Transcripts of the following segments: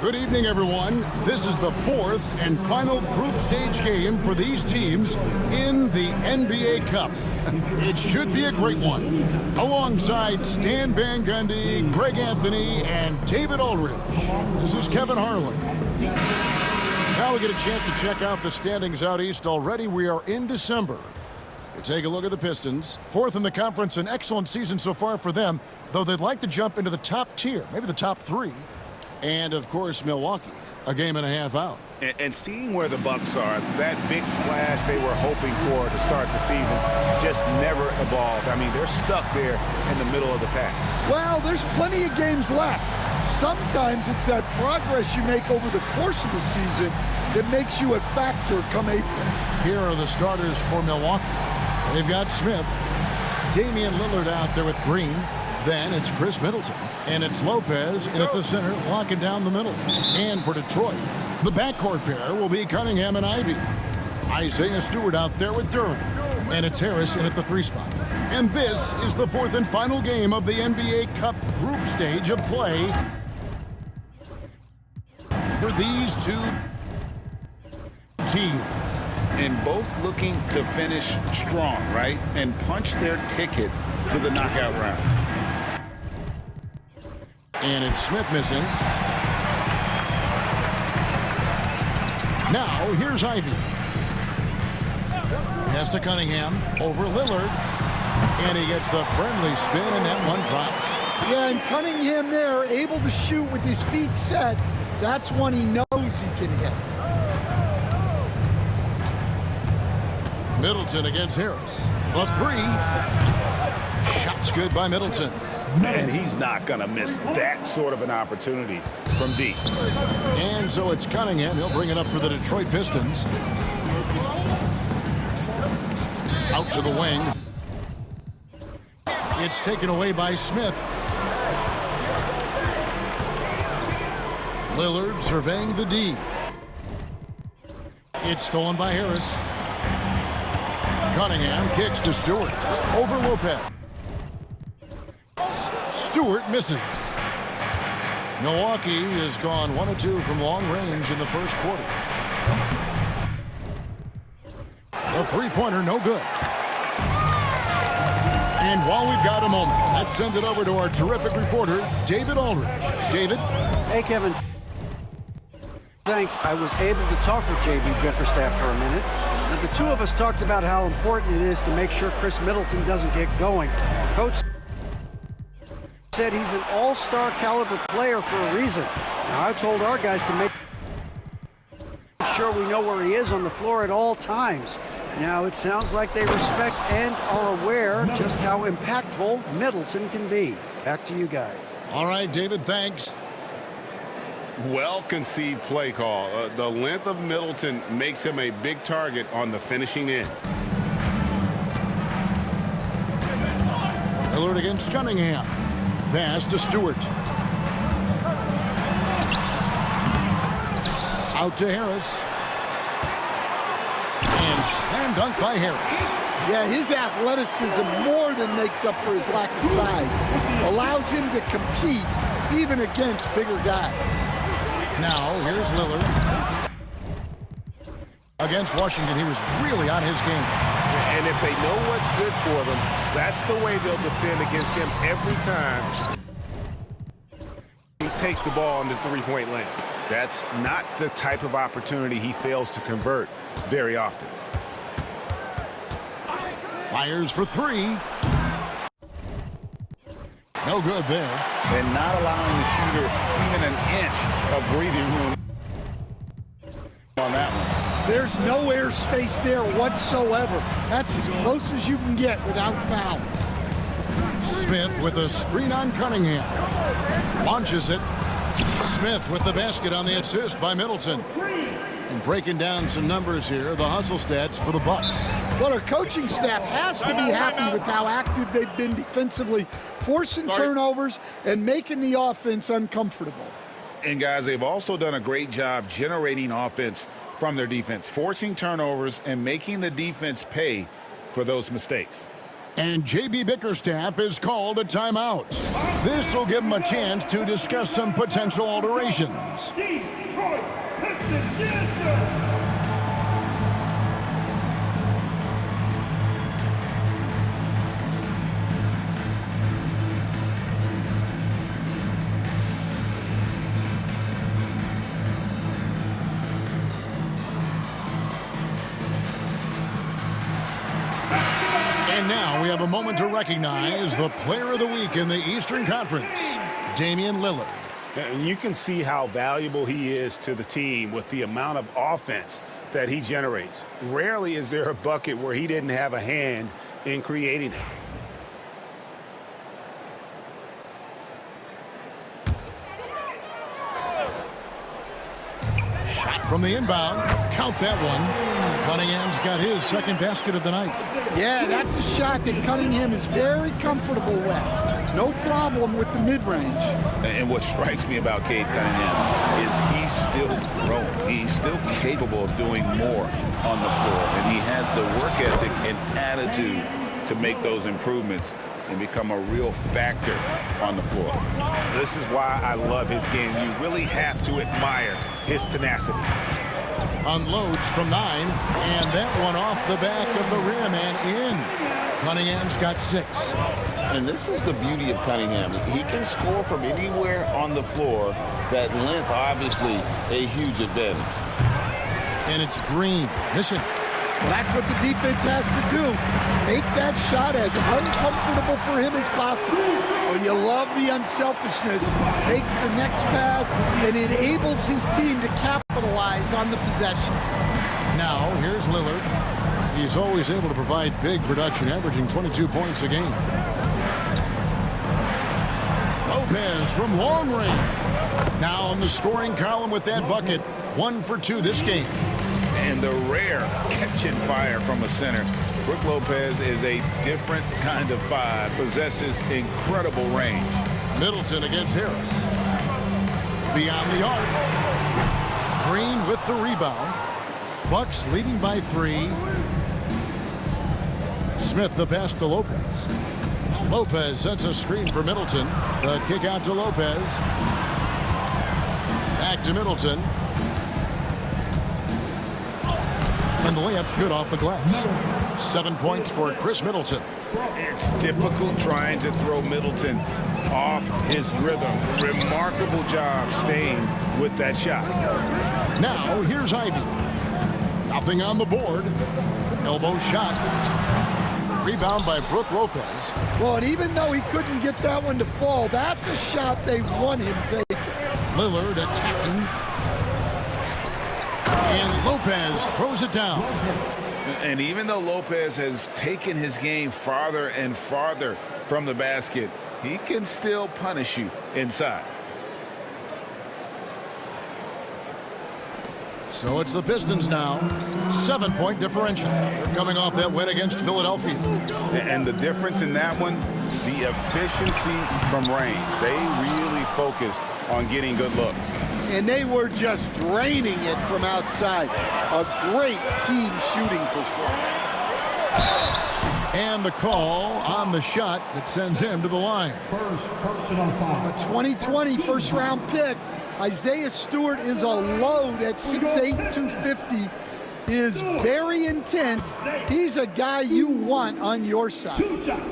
Good evening, everyone. This is the fourth and final group stage game for these teams in the NBA Cup. It should be a great one. Alongside Stan Van Gundy, Greg Anthony, and David Aldridge, this is Kevin Harlan. Now we get a chance to check out the standings out east. Already we are in December. You take a look at the Pistons. Fourth in the conference, an excellent season so far for them, though they'd like to jump into the top tier, maybe the top three. And, of course, Milwaukee, a game and a half out. And seeing where the Bucks are, that big splash they were hoping for to start the season just never evolved. I mean, they're stuck there in the middle of the pack. Well, there's plenty of games left. Sometimes it's that progress you make over the course of the season that makes you a factor come April. Here are the starters for Milwaukee. They've got Smith, Damian Lillard out there with Green. Then it's Chris Middleton, and it's Lopez in at the center, locking down the middle. And for Detroit, the backcourt pair will be Cunningham and Ivy. Isaiah Stewart out there with Durham, and it's Harris in at the 3 spot. And this is the fourth and final game of the NBA Cup group stage of play for these two teams. And both looking to finish strong, right? And punch their ticket to the knockout round. And it's Smith missing. Now, here's Ivy. Pass to Cunningham, over Lillard. And he gets the friendly spin, and that one drops. Yeah, and Cunningham there, able to shoot with his feet set. That's one he knows he can hit. Middleton against Harris. The 3. Shot's good by Middleton. And he's not going to miss that sort of an opportunity from deep. And so it's Cunningham. He'll bring it up for the Detroit Pistons. Out to the wing. It's taken away by Smith. Lillard surveying the D. It's stolen by Harris. Cunningham kicks to Stewart. Over Lopez. Stewart misses. Milwaukee has gone 1 of 2 from long range in the first quarter. The three-pointer, no good. And while we've got a moment, let's send it over to our terrific reporter, David Aldridge. David? Hey, Kevin. Thanks. I was able to talk with J.B. Bickerstaff for a minute. Now, the two of us talked about how important it is to make sure Chris Middleton doesn't get going. Coach said he's an all-star caliber player for a reason. Now, I told our guys to make sure we know where he is on the floor at all times. Now, it sounds like they respect and are aware just how impactful Middleton can be. Back to you guys. All right, David, thanks. Well-conceived play call. The length of Middleton makes him a big target on the finishing end. Lillard against Cunningham. Pass to Stewart. Out to Harris. And slam dunk by Harris. Yeah, his athleticism more than makes up for his lack of size. Allows him to compete even against bigger guys. Now, here's Lillard. Against Washington, he was really on his game. And if they know what's good for them, that's the way they'll defend against him every time he takes the ball in the three-point lane. That's not the type of opportunity he fails to convert very often. Fires for 3. No good there. And not allowing the shooter even an inch of breathing room on that one. There's no airspace there whatsoever. That's as close as you can get without foul. Smith with a screen on Cunningham. Launches it. Smith with the basket on the assist by Middleton. And breaking down some numbers here, the hustle stats for the Bucks. Well, our coaching staff has to be happy with how active they've been defensively, forcing turnovers and making the offense uncomfortable. And guys, they've also done a great job generating offense from their defense, forcing turnovers and making the defense pay for those mistakes. And J.B. Bickerstaff is called a timeout. This will give him a chance to discuss some potential alterations. Detroit Pistons, yes, sir. And now we have a moment to recognize the Player of the Week in the Eastern Conference, Damian Lillard. And you can see how valuable he is to the team with the amount of offense that he generates. Rarely is there a bucket where he didn't have a hand in creating it. Shot from the inbound. Count that one. Cunningham's got his second basket of the night. Yeah, that's a shot that Cunningham is very comfortable with. No problem with the mid-range. And what strikes me about Cade Cunningham is he's still growing. He's still capable of doing more on the floor. And he has the work ethic and attitude to make those improvements and become a real factor on the floor. This is why I love his game. You really have to admire his tenacity. Unloads from 9, and that one off the back of the rim and in. Cunningham's got 6. And this is the beauty of Cunningham. He can score from anywhere on the floor. That length, obviously, a huge advantage. And it's Green. Listen. Well, that's what the defense has to do. Make that shot as uncomfortable for him as possible. Well, you love the unselfishness. Makes the next pass and enables his team to capitalize on the possession. Now, here's Lillard. He's always able to provide big production, averaging 22 points a game. Lopez from long range. Now on the scoring column with that bucket. 1 for 2 this game. And the rare catch and fire from a center. Brook Lopez is a different kind of 5, possesses incredible range. Middleton against Harris. Beyond the arc. Green with the rebound. Bucks leading by 3. Smith the pass to Lopez. Lopez sets a screen for Middleton. The kick out to Lopez. Back to Middleton. And the layup's good off the glass. 7 points for Chris Middleton. It's difficult trying to throw Middleton off his rhythm. Remarkable job staying with that shot. Now here's Ivy. Nothing on the board. Elbow shot. Rebound by Brook Lopez. Well, and even though he couldn't get that one to fall, that's a shot they want him taking. Lillard attacking. And Lopez throws it down. And even though Lopez has taken his game farther and farther from the basket, he can still punish you inside. So it's the Pistons now. 7-point differential. They're coming off that win against Philadelphia. And the difference in that one, the efficiency from range. They really focused on getting good looks. And they were just draining it from outside. A great team shooting performance. And the call on the shot that sends him to the line. First personal foul. A 2020 first-round pick. Isaiah Stewart is a load at 6'8", 250. Is very intense. He's a guy you want on your side. 2 shots.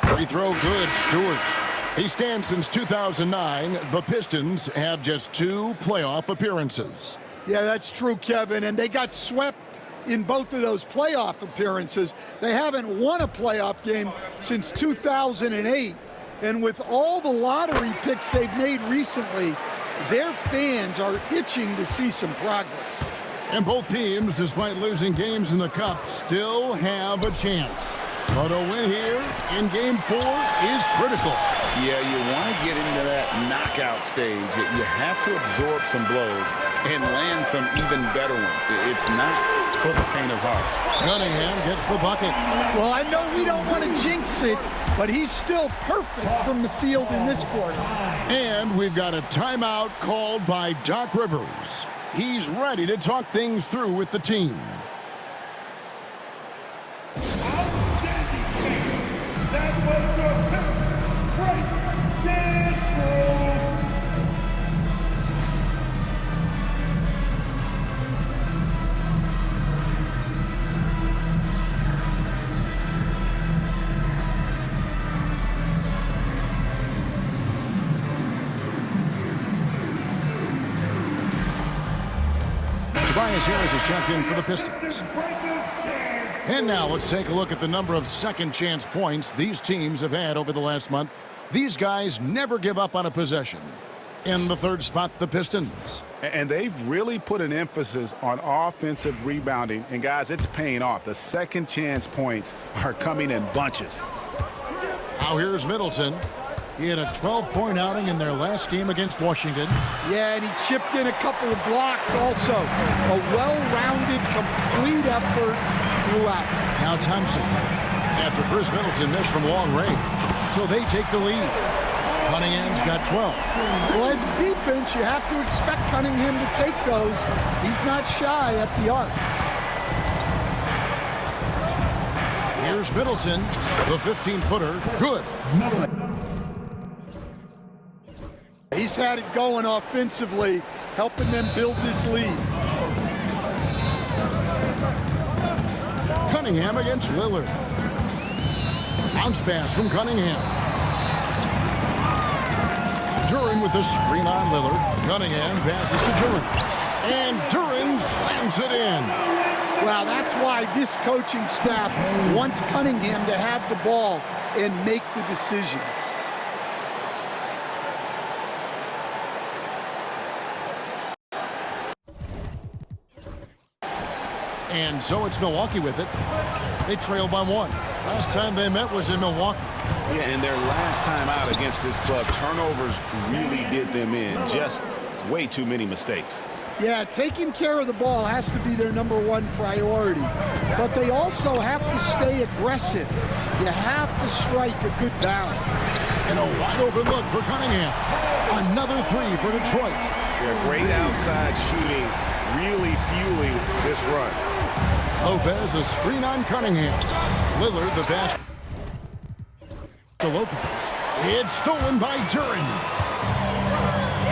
Free throw good, Stewart. He stands since 2009. The Pistons have just 2 playoff appearances. Yeah, that's true, Kevin. And they got swept in both of those playoff appearances. They haven't won a playoff game since 2008. And with all the lottery picks they've made recently, their fans are itching to see some progress. And both teams, despite losing games in the Cup, still have a chance. But a win here in Game 4 is critical. Yeah, you want to get into that knockout stage. You have to absorb some blows and land some even better ones. It's not for the faint of heart. Cunningham gets the bucket. Well, I know we don't want to jinx it, but he's still perfect from the field in this quarter. And we've got a timeout called by Doc Rivers. He's ready to talk things through with the team. Tobias Harris has checked in for the Pistons. And now let's take a look at the number of second chance points these teams have had over the last month. These guys never give up on a possession. In the third spot, the Pistons. And they've really put an emphasis on offensive rebounding. And, guys, it's paying off. The second chance points are coming in bunches. Now here's Middleton. He had a 12-point outing in their last game against Washington. Yeah, and he chipped in a couple of blocks also. A well-rounded, complete effort throughout. Now Thompson. After Chris Middleton missed from long range. So they take the lead. Cunningham's got 12. Well, as a defense, you have to expect Cunningham to take those. He's not shy at the arc. Here's Middleton, the 15-footer. Good. He's had it going offensively, helping them build this lead. Cunningham against Lillard. Bounce pass from Cunningham. Duren with a screen on Lillard. Cunningham passes to Duren. And Duren slams it in. Well, that's why this coaching staff wants Cunningham to have the ball and make the decisions. And so it's Milwaukee with it. They trail by 1. Last time they met was in Milwaukee. Yeah, and their last time out against this club, turnovers really did them in. Just way too many mistakes. Yeah, taking care of the ball has to be their #1 priority. But they also have to stay aggressive. You have to strike a good balance. And a wide open look for Cunningham. Another 3 for Detroit. Yeah, great outside shooting, really fueling this run. Lopez, a screen on Cunningham. Lillard, the pass to Lopez. It's stolen by Duren.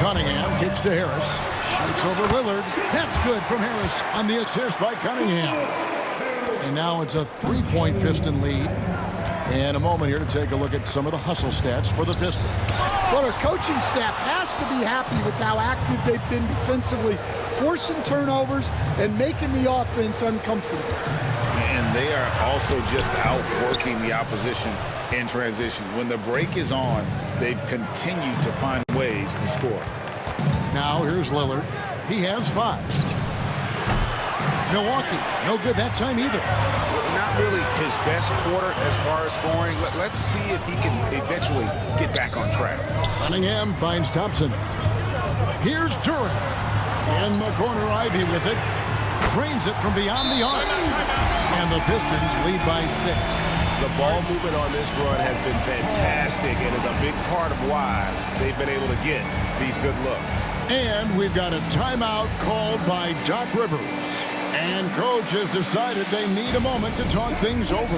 Cunningham kicks to Harris. Shoots over Lillard. That's good from Harris on the assist by Cunningham. And now it's a 3-point Piston lead. And a moment here to take a look at some of the hustle stats for the Pistons. Well, their coaching staff has to be happy with how active they've been defensively, forcing turnovers and making the offense uncomfortable. And they are also just outworking the opposition in transition. When the break is on, they've continued to find ways to score. Now here's Lillard. He has 5. Milwaukee, no good that time either. Not really his best quarter as far as scoring. Let's see if he can eventually get back on track. Cunningham finds Thompson. Here's Duren. In the corner, Ivy with it. Drains it from beyond the arc. And the Pistons lead by 6. The ball movement on this run has been fantastic and is a big part of why they've been able to get these good looks. And we've got a timeout called by Doc Rivers. And coach has decided they need a moment to talk things over.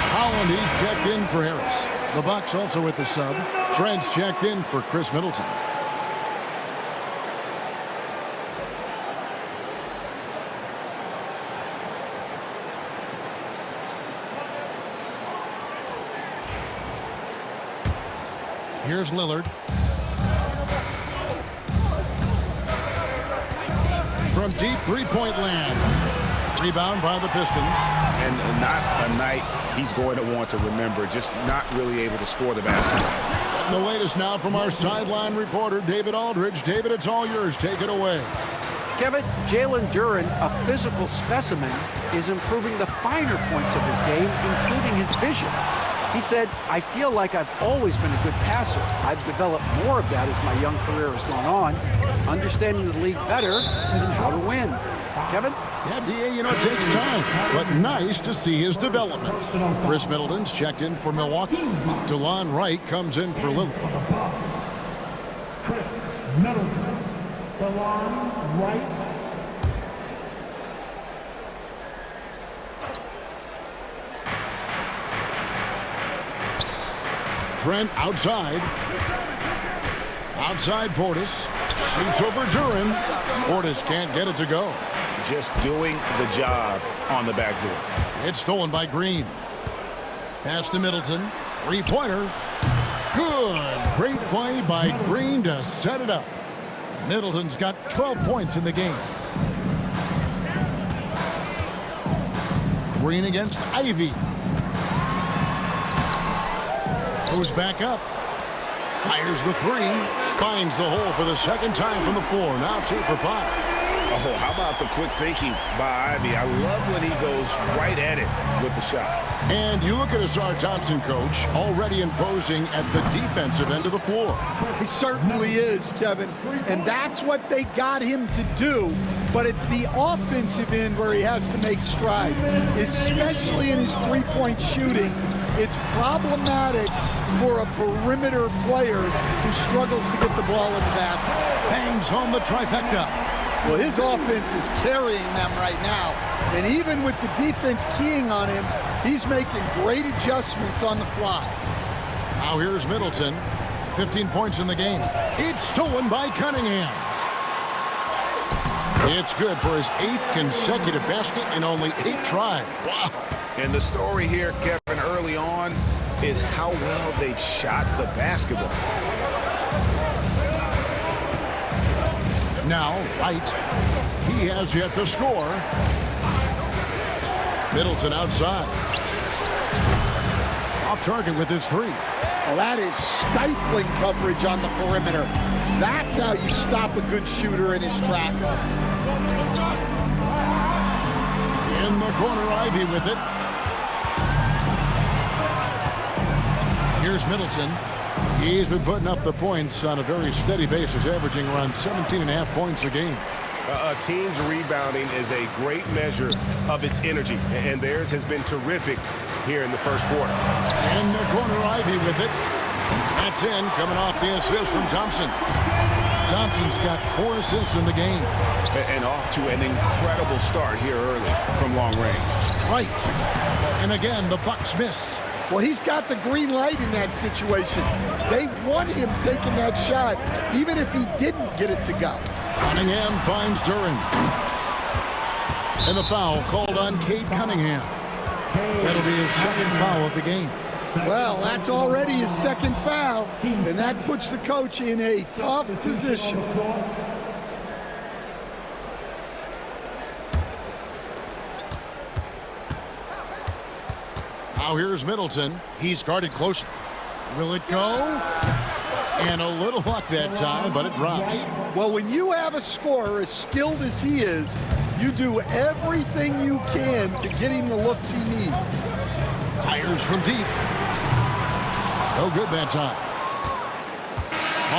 Holland, he's checked in for Harris. The Bucks also with the sub. Trent's checked in for Chris Middleton. Here's Lillard. From deep three-point land. Rebound by the Pistons. And not a night he's going to want to remember, just not really able to score the basketball. And the latest now from our sideline reporter, David Aldridge. David, it's all yours. Take it away. Kevin, Jalen Duren, a physical specimen, is improving the finer points of his game, including his vision. He said, I feel like I've always been a good passer. I've developed more of that as my young career has gone on, understanding the league better and how to win. Kevin? Yeah, D.A., you know, it takes time, but nice to see his development. Chris Middleton's checked in for Milwaukee. DeLon Wright comes in for Lillard. Chris Middleton, DeLon Wright. Trent outside. Outside Portis. Shoots over Duran. Portis can't get it to go. Just doing the job on the backboard. It's stolen by Green. Pass to Middleton. Three-pointer. Good. Great play by Green to set it up. Middleton's got 12 points in the game. Green against Ivy. Goes back up. Fires the three. Finds the hole for the second time from the floor. Now 2 for 5. Oh, how about the quick thinking by Ivy? I love when he goes right at it with the shot. And you look at Asar Thompson, coach, already imposing at the defensive end of the floor. He certainly is, Kevin. And that's what they got him to do. But it's the offensive end where he has to make strides, especially in his three-point shooting. It's problematic for a perimeter player who struggles to get the ball in the basket. Bangs home the trifecta. Well, his offense is carrying them right now. And even with the defense keying on him, he's making great adjustments on the fly. Now here's Middleton. 15 points in the game. It's stolen by Cunningham. It's good for his 8th consecutive basket in only 8 tries. Wow. And the story here, Kevin, early on is how well they've shot the basketball. Now, Wright. He has yet to score. Middleton outside. Off target with his 3. Well, that is stifling coverage on the perimeter. That's how you stop a good shooter in his tracks. In the corner, Ivy with it. Here's Middleton. He's been putting up the points on a very steady basis, averaging around 17.5 points a game. A team's rebounding is a great measure of its energy, and theirs has been terrific here in the first quarter. In the corner, Ivy with it. That's in, coming off the assist from Thompson. Thompson's got 4 assists in the game. And off to an incredible start here early from long range. Right. And again, the Bucks miss. Well, he's got the green light in that situation. They want him taking that shot, even if he didn't get it to go. Cunningham finds Duran. And the foul called on Cade Cunningham. That'll be his 2nd foul of the game. Well, that's already his 2nd foul, and that puts the coach in a tough position. Now here's Middleton. He's guarded closely. Will it go? And a little luck that time, but it drops. Well, when you have a scorer as skilled as he is, you do everything you can to get him the looks he needs. Fires from deep. No good that time.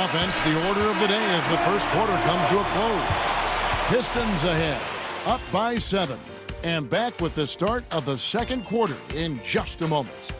Offense, the order of the day as the first quarter comes to a close. Pistons ahead, up by 7. And back with the start of the second quarter in just a moment.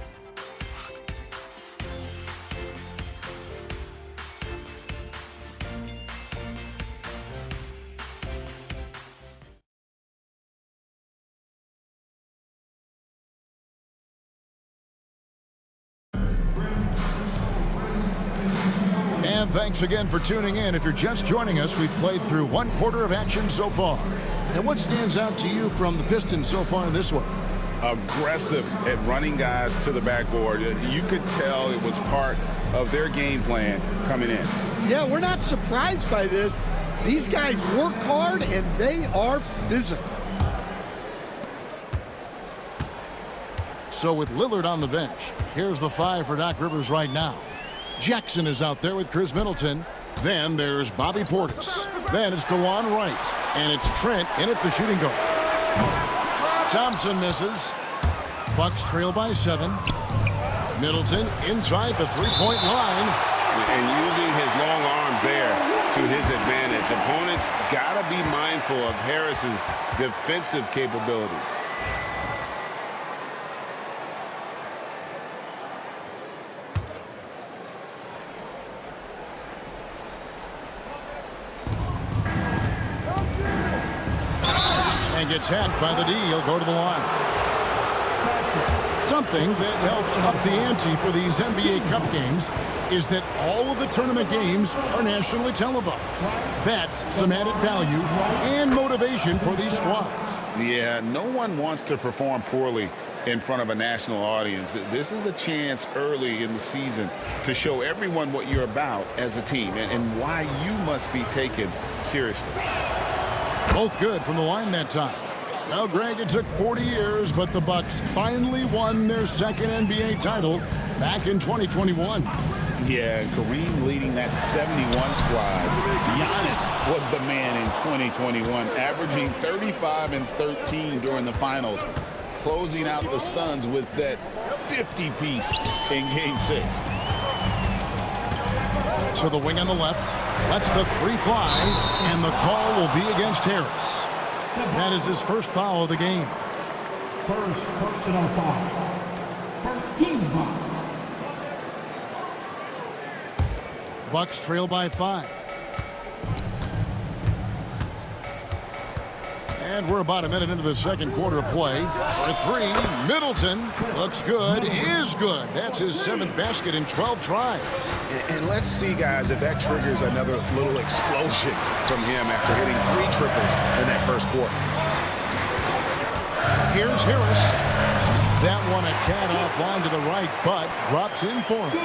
And thanks again for tuning in. If you're just joining us, we've played through 1 quarter of action so far. And what stands out to you from the Pistons so far in this one? Aggressive at running guys to the backboard. You could tell it was part of their game plan coming in. Yeah, we're not surprised by this. These guys work hard and they are physical. So with Lillard on the bench, here's the 5 for Doc Rivers right now. Jackson is out there with Chris Middleton. Then there's Bobby Portis. Then it's DeJuan Wright. And it's Trent in at the shooting guard. Thompson misses. Bucks trail by 7. Middleton inside the three-point line. And using his long arms there to his advantage. Opponents got to be mindful of Harris's defensive capabilities. And gets hacked by the D. He'll go to the line. Something that helps up the ante for these NBA Cup games is that all of the tournament games are nationally televised. That's some added value and motivation for these squads. Yeah, no one wants to perform poorly in front of a national audience. This is a chance early in the season to show everyone what you're about as a team and why you must be taken seriously. Both good from the line that time. Well, Greg, it took 40 years, but the Bucks finally won their second NBA title back in 2021. Yeah, Kareem leading that 71 squad. Giannis was the man in 2021, averaging 35 and 13 during the finals, closing out the Suns with that 50-piece in Game 6. To the wing on the left, lets the three fly, and the call will be against Harris. That is his first foul of the game. First personal foul. First team foul. Bucks trail by 5. And we're about a minute into the second quarter of play. For three, Middleton looks good, is good. That's his 7th basket in 12 tries. And let's see, guys, if that triggers another little explosion from him after hitting 3 triples in that first quarter. Here's Harris. That one a tad offline to the right, but drops in for him.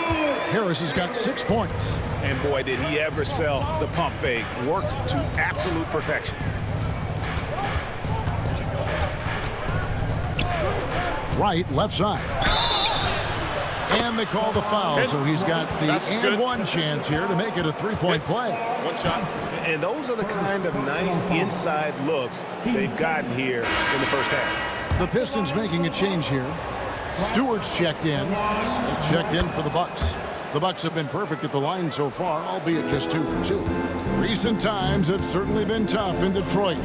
Harris has got 6 points. And boy, did he ever sell the pump fake. Worked to absolute perfection. Right, left side. And they call the foul, so he's got the and one chance here to make it a 3-point play. One shot. And those are the kind of nice inside looks they've gotten here in the first half. The Pistons making a change here. Stewart's checked in. Smith checked in for the Bucks. The Bucks have been perfect at the line so far, albeit just 2 for 2. Recent times have certainly been tough in Detroit.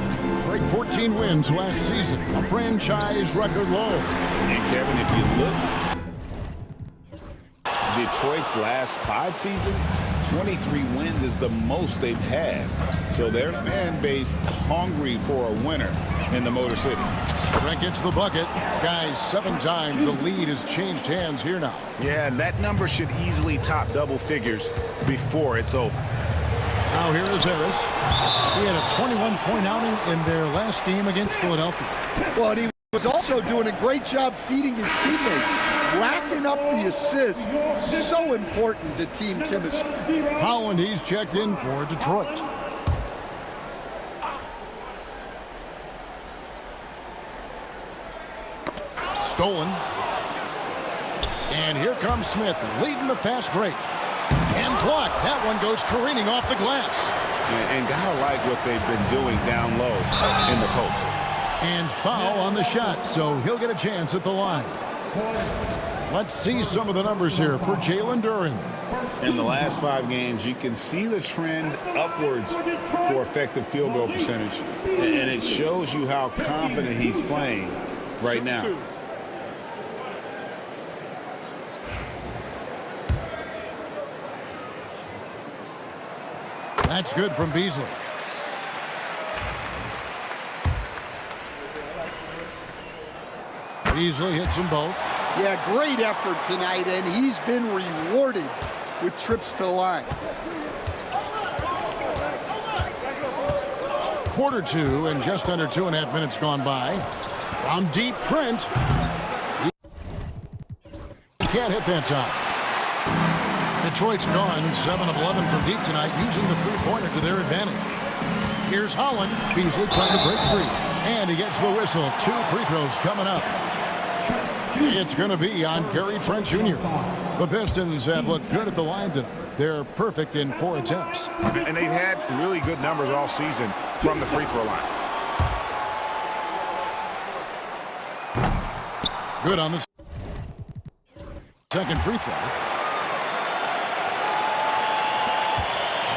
Break 14 wins last season, a franchise record low. And Kevin, if you look, Detroit's last 5 seasons, 23 wins is the most they've had. So their fan base hungry for a winner in the Motor City. Trent gets the bucket. Guys, 7 times the lead has changed hands here now. Yeah, and that number should easily top double figures before it's over. Now here is Harris. He had a 21-point outing in their last game against Philadelphia. But he was also doing a great job feeding his teammates, racking up the assists. So important to team chemistry. Holland, he's checked in for Detroit. Stolen. And here comes Smith leading the fast break. And blocked. That one goes careening off the glass. And gotta like what they've been doing down low in the post. And foul on the shot, so he'll get a chance at the line. Let's see some of the numbers here for Jalen Duren. In the last 5 games, you can see the trend upwards for effective field goal percentage. And it shows you how confident he's playing right now. That's good from Beasley. Beasley hits them both. Yeah, great effort tonight, and he's been rewarded with trips to the line. Quarter 2 and just under 2.5 minutes gone by. From deep, Trent. He can't hit that time. Detroit's gone 7 of 11 from deep tonight, using the three-pointer to their advantage. Here's Holland. Beasley trying to break free. And he gets the whistle. 2 free throws coming up. It's going to be on Gary Trent Jr. The Pistons have looked good at the line tonight. They're perfect in 4 attempts. And they've had really good numbers all season from the free throw line. Good on the second free throw.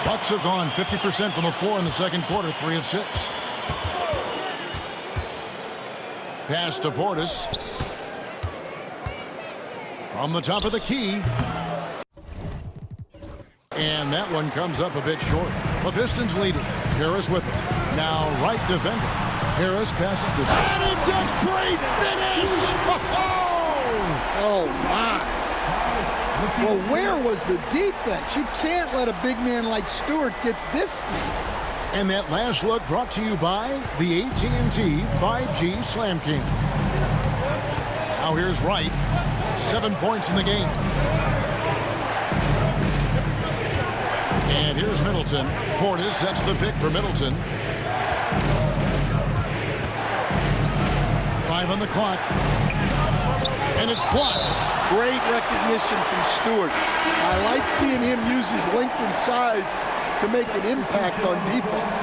Bucks have gone 50% from the floor in the second quarter, 3 of 6. Pass to Portis. From the top of the key. And that one comes up a bit short. The Pistons leading. Harris with it. Now right defender. Harris passes to... And it's a great finish! Oh! Oh, my. Well, where was the defense? You can't let a big man like Stewart get this deep. And that last look brought to you by the AT&T 5G Slam King. Now here's Wright. 7 points in the game. And here's Middleton. Portis sets the pick for Middleton. 5 on the clock. And it's blocked. Great recognition from Stewart. I like seeing him use his length and size to make an impact on defense.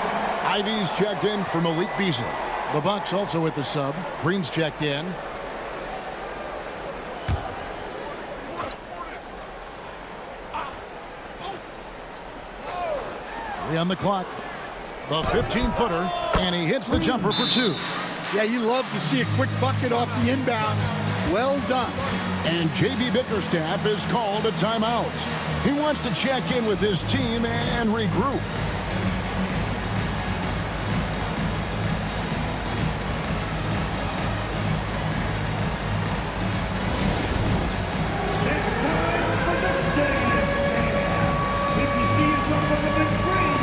Ivy's checked in for Malik Beasley. The Bucks also with the sub. Green's checked in. Three on the clock. The 15-footer, and he hits the jumper for 2. Yeah, you love to see a quick bucket off the inbound. Well done. And J.B. Bickerstaff is called a timeout. He wants to check in with his team and regroup. It's time for the dance game. If you see yourself on the big screen,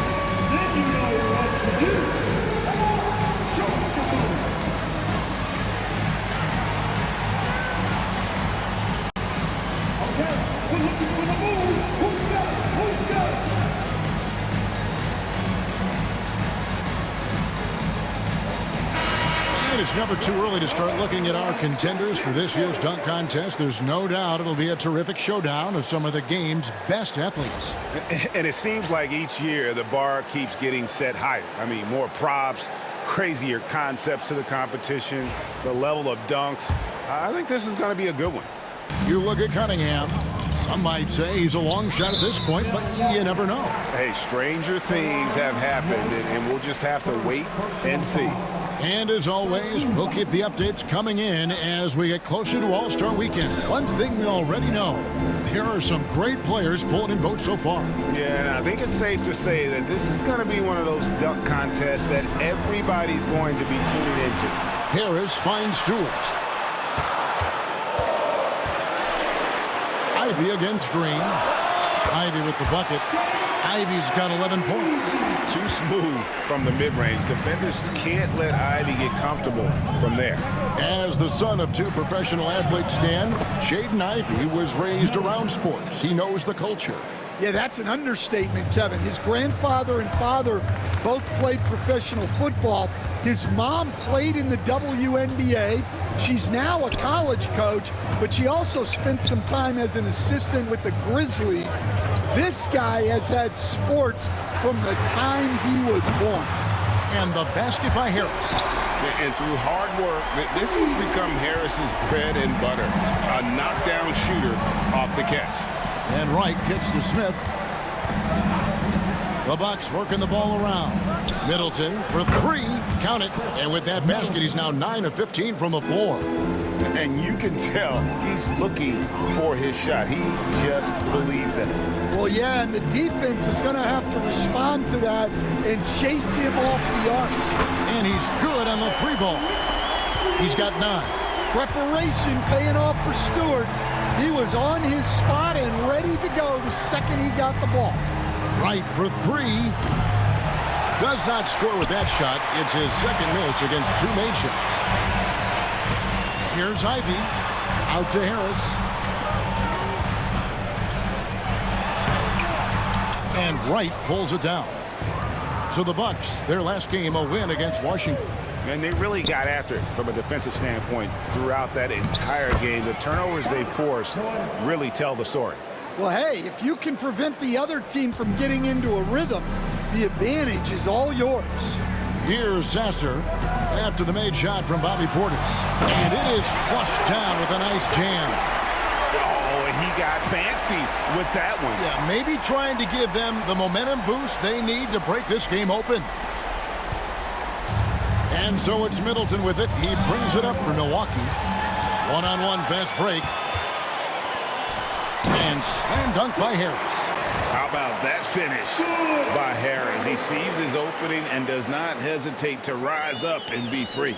then you know what to do. Come on, show us your move. Okay, we're looking for the move. Who's got it? Who's got it? And it's never too early to start looking at our contenders for this year's dunk contest. There's no doubt it'll be a terrific showdown of some of the game's best athletes. And it seems like each year the bar keeps getting set higher. I mean, more props, crazier concepts to the competition, the level of dunks. I think this is going to be a good one. You look at Cunningham. Some might say he's a long shot at this point, but you never know. Hey, stranger things have happened, and we'll just have to wait and see. And as always, we'll keep the updates coming in as we get closer to All-Star Weekend. One thing we already know, there are some great players pulling in votes so far. Yeah, and I think it's safe to say that this is going to be one of those dunk contests that everybody's going to be tuning into. Harris finds Stewart. Ivy against Green. Ivy with the bucket. Ivy's got 11 points. Too smooth from the mid-range. Defenders can't let Ivy get comfortable from there. As the son of 2 professional athletes, Stan, Jaden Ivey was raised around sports. He knows the culture. Yeah, that's an understatement, Kevin. His grandfather and father both played professional football. His mom played in the WNBA. She's now a college coach, but she also spent some time as an assistant with the Grizzlies. This guy has had sports from the time he was born. And the basket by Harris. And through hard work, this has become Harris's bread and butter. A knockdown shooter off the catch. And Wright kicks to Smith. The Bucks working the ball around. Middleton for 3. Count it. And with that basket, he's now 9 of 15 from the floor. And you can tell he's looking for his shot. He just believes in it. Well, yeah, and the defense is going to have to respond to that and chase him off the arc. And he's good on the 3-ball. He's got 9. Preparation paying off for Stewart. He was on his spot and ready to go the second he got the ball. Right for 3. Does not score with that shot. It's his second miss against 2 made shots. Here's Ivy. Out to Harris. And Wright pulls it down. So the Bucks, their last game, a win against Washington. And they really got after it from a defensive standpoint throughout that entire game. The turnovers they forced really tell the story. Well, hey, if you can prevent the other team from getting into a rhythm, the advantage is all yours. Here's Sasser after the made shot from Bobby Portis. And it is flushed down with a nice jam. Oh, and he got fancy with that one. Yeah, maybe trying to give them the momentum boost they need to break this game open. And so it's Middleton with it. He brings it up for Milwaukee. One-on-one fast break. And slam dunk by Harris. How about that finish by Harris? He sees his opening and does not hesitate to rise up and be free.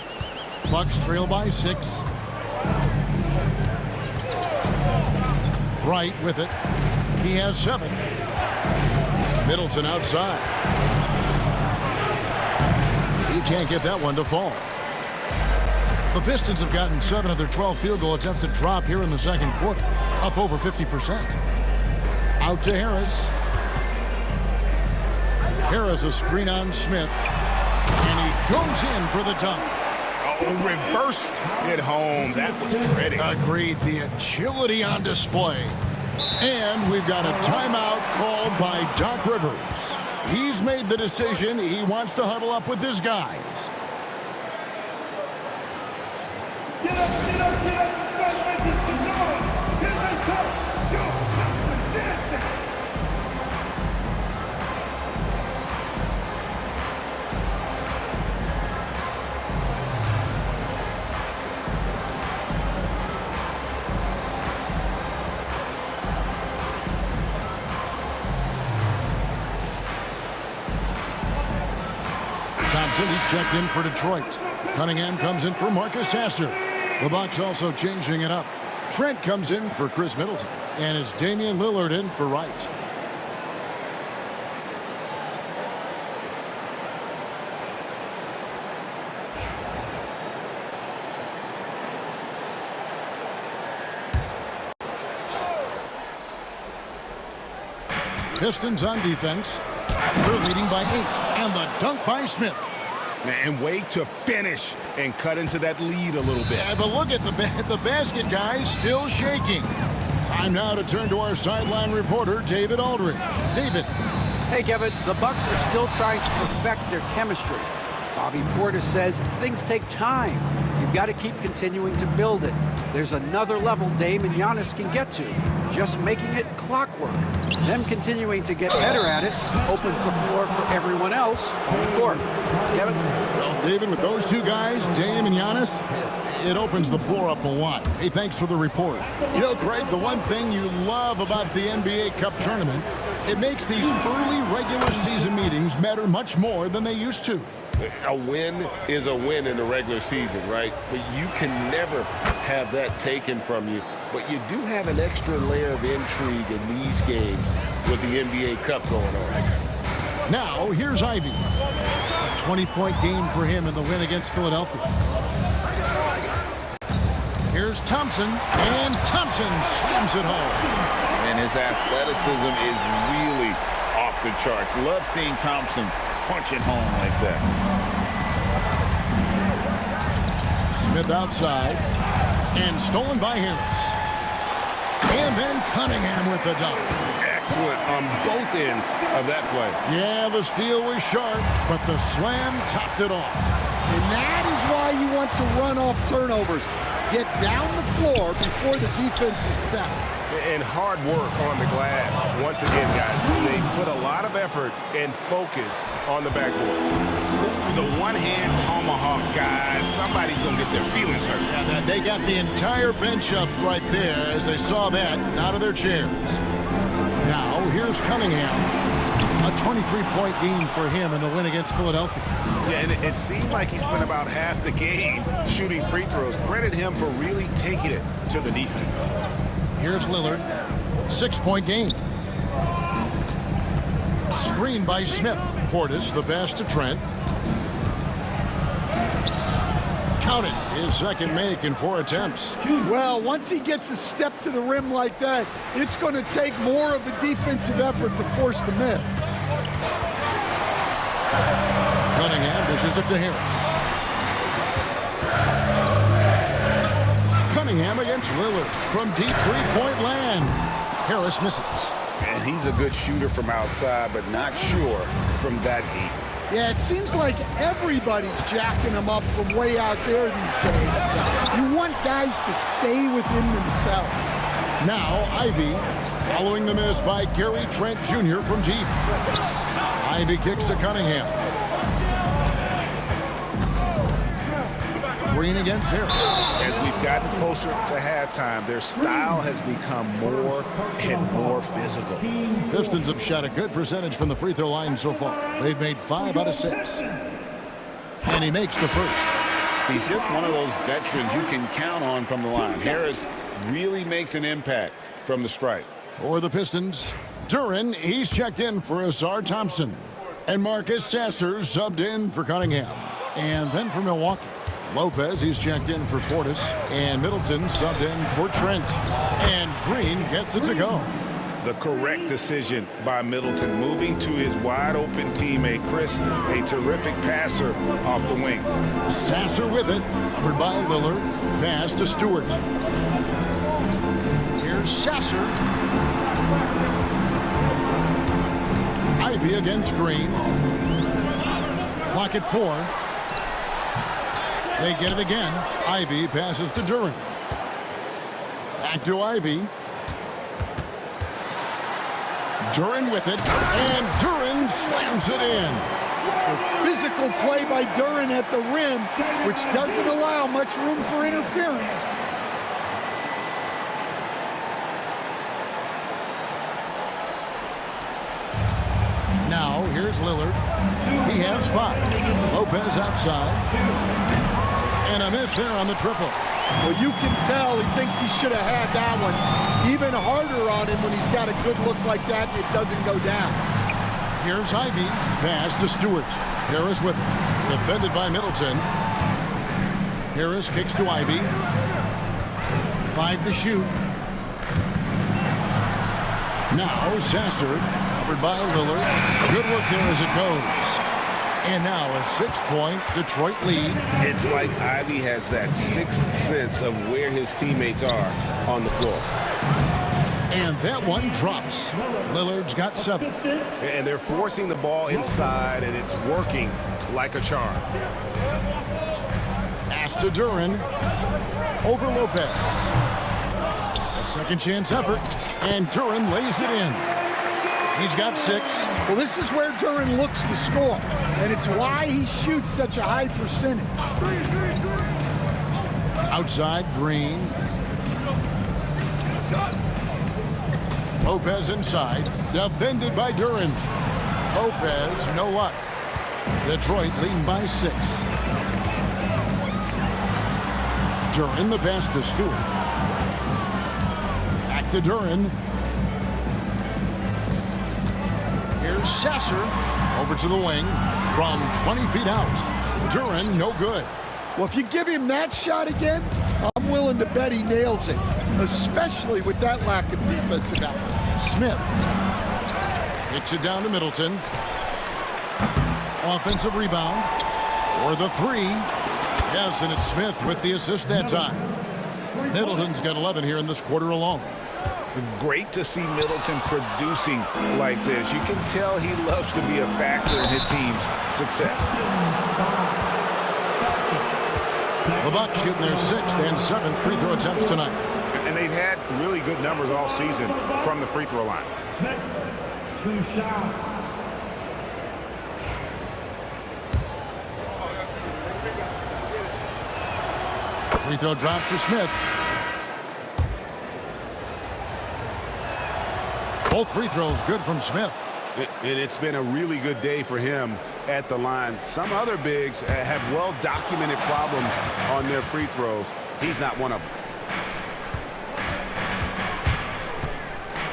Bucks trail by 6. Wright with it. He has 7. Middleton outside. He can't get that one to fall. The Pistons have gotten 7 of their 12 field goal attempts to drop here in the second quarter, up over 50%. Out to Harris. Harris a screen on Smith, and he goes in for the dunk. Oh, reversed it home. That was pretty. Agreed. The agility on display. And we've got a timeout called by Doc Rivers. He's made the decision. He wants to huddle up with his guys. Get up, get up, get up. Fight like this to know. Here they come. Yo, let's dance. Thompson, he's checked in for Detroit. Cunningham comes in for Marcus Sasser. The Bucks also changing it up. Trent comes in for Chris Middleton. And it's Damian Lillard in for Wright. Pistons on defense. They're leading by 8. And the dunk by Smith. And wait to finish and cut into that lead a little bit. Yeah, but look at the basket, guys, still shaking. Time now to turn to our sideline reporter, David Aldridge. David. Hey, Kevin, the Bucks are still trying to perfect their chemistry. Bobby Portis says things take time. You've got to keep continuing to build it. There's another level Dame and Giannis can get to, just making it clockwork. Them continuing to get better at it opens the floor for everyone else on the court. Kevin? Well, David, with those two guys, Dame and Giannis, it opens the floor up a lot. Hey, thanks for the report. You know, Craig, the one thing you love about the NBA Cup tournament, it makes these early regular season meetings matter much more than they used to. A win is a win in the regular season, right? But you can never have that taken from you. But you do have an extra layer of intrigue in these games with the NBA Cup going on. Now, here's Ivy. A 20-point game for him in the win against Philadelphia. Here's Thompson, and Thompson slams it home. And his athleticism is really off the charts. Love seeing Thompson punching home like that. Smith outside, and stolen by Harris. And then Cunningham with the dunk. Excellent on both ends of that play. Yeah, the steal was sharp, but the slam topped it off. And that is why you want to run off turnovers. Get down the floor before the defense is set. And hard work on the glass. Once again, guys, they put a lot of effort and focus on the backboard. Ooh, the one-hand tomahawk, guys. Somebody's going to get their feelings hurt. Yeah, they got the entire bench up right there as they saw that out of their chairs. Now, here's Cunningham. A 23-point game for him in the win against Philadelphia. Yeah, and it seemed like he spent about half the game shooting free throws. Credit him for really taking it to the defense. Here's Lillard. 6-point game. Screen by Smith. Portis, the pass to Trent. Counted. His second make in 4 attempts. Well, once he gets a step to the rim like that, it's going to take more of a defensive effort to force the miss. Cunningham dishes it to Harris. Cunningham against Lillard from deep three-point land. Harris misses. And he's a good shooter from outside, but not sure from that deep. Yeah, it seems like everybody's jacking him up from way out there these days. You want guys to stay within themselves. Now, Ivy, following the miss by Gary Trent Jr. from deep. Ivy kicks to Cunningham. Green against Harris. As we've gotten closer to halftime, their style has become more and more physical. Pistons have shot a good percentage from the free throw line so far. They've made 5 out of 6. And he makes the first. He's just one of those veterans you can count on from the line. Harris really makes an impact from the stripe. For the Pistons, Duren, he's checked in for Asar Thompson. And Marcus Sasser subbed in for Cunningham. And then for Milwaukee, Lopez, he's checked in for Portis. And Middleton subbed in for Trent. And Green gets it to go. The correct decision by Middleton, moving to his wide-open teammate, Chris, a terrific passer off the wing. Sasser with it, covered by Lillard. Pass to Stewart. Here's Sasser. Ivy against Green. Clock at 4. They get it again. Ivy passes to Duren. Back to Ivy. Duren with it, and Duren slams it in. The physical play by Duren at the rim, which doesn't allow much room for interference. Now, here's Lillard. He has 5. Lopez outside. And a miss there on the triple. Well, you can tell he thinks he should have had that one. Even harder on him when he's got a good look like that and it doesn't go down. Here's Ivy. Pass to Stewart. Harris with it. Defended by Middleton. Harris kicks to Ivy. 5 to shoot. Now Sasser, covered by Lillard. Good work there as it goes. And now a 6-point Detroit lead. It's like Ivy has that sixth sense of where his teammates are on the floor. And that one drops. Lillard's got 7. And they're forcing the ball inside, and it's working like a charm. Pass to Duren. Over Lopez. A second chance effort. And Duren lays it in. He's got 6. Well, this is where Duren looks to score, and it's why he shoots such a high percentage. Outside, Green. Lopez inside, defended by Duren. Lopez, no luck. Detroit leading by 6. Duren, the pass to Stewart. Back to Duren. Here's Sasser over to the wing from 20 feet out. Duren, no good. Well, if you give him that shot again, I'm willing to bet he nails it, especially with that lack of defensive effort. Smith kicks it down to Middleton. Offensive rebound or the 3. Yes, and it's Smith with the assist that time. Middleton's got 11 here in this quarter alone. Great to see Middleton producing like this. You can tell he loves to be a factor in his team's success. The Bucks shooting their 6th and 7th free throw attempts tonight. And they've had really good numbers all season from the free throw line. 2 shots. Free throw drop for Smith. Both free throws good from Smith. And it's been a really good day for him at the line. Some other bigs have well-documented problems on their free throws. He's not one of them.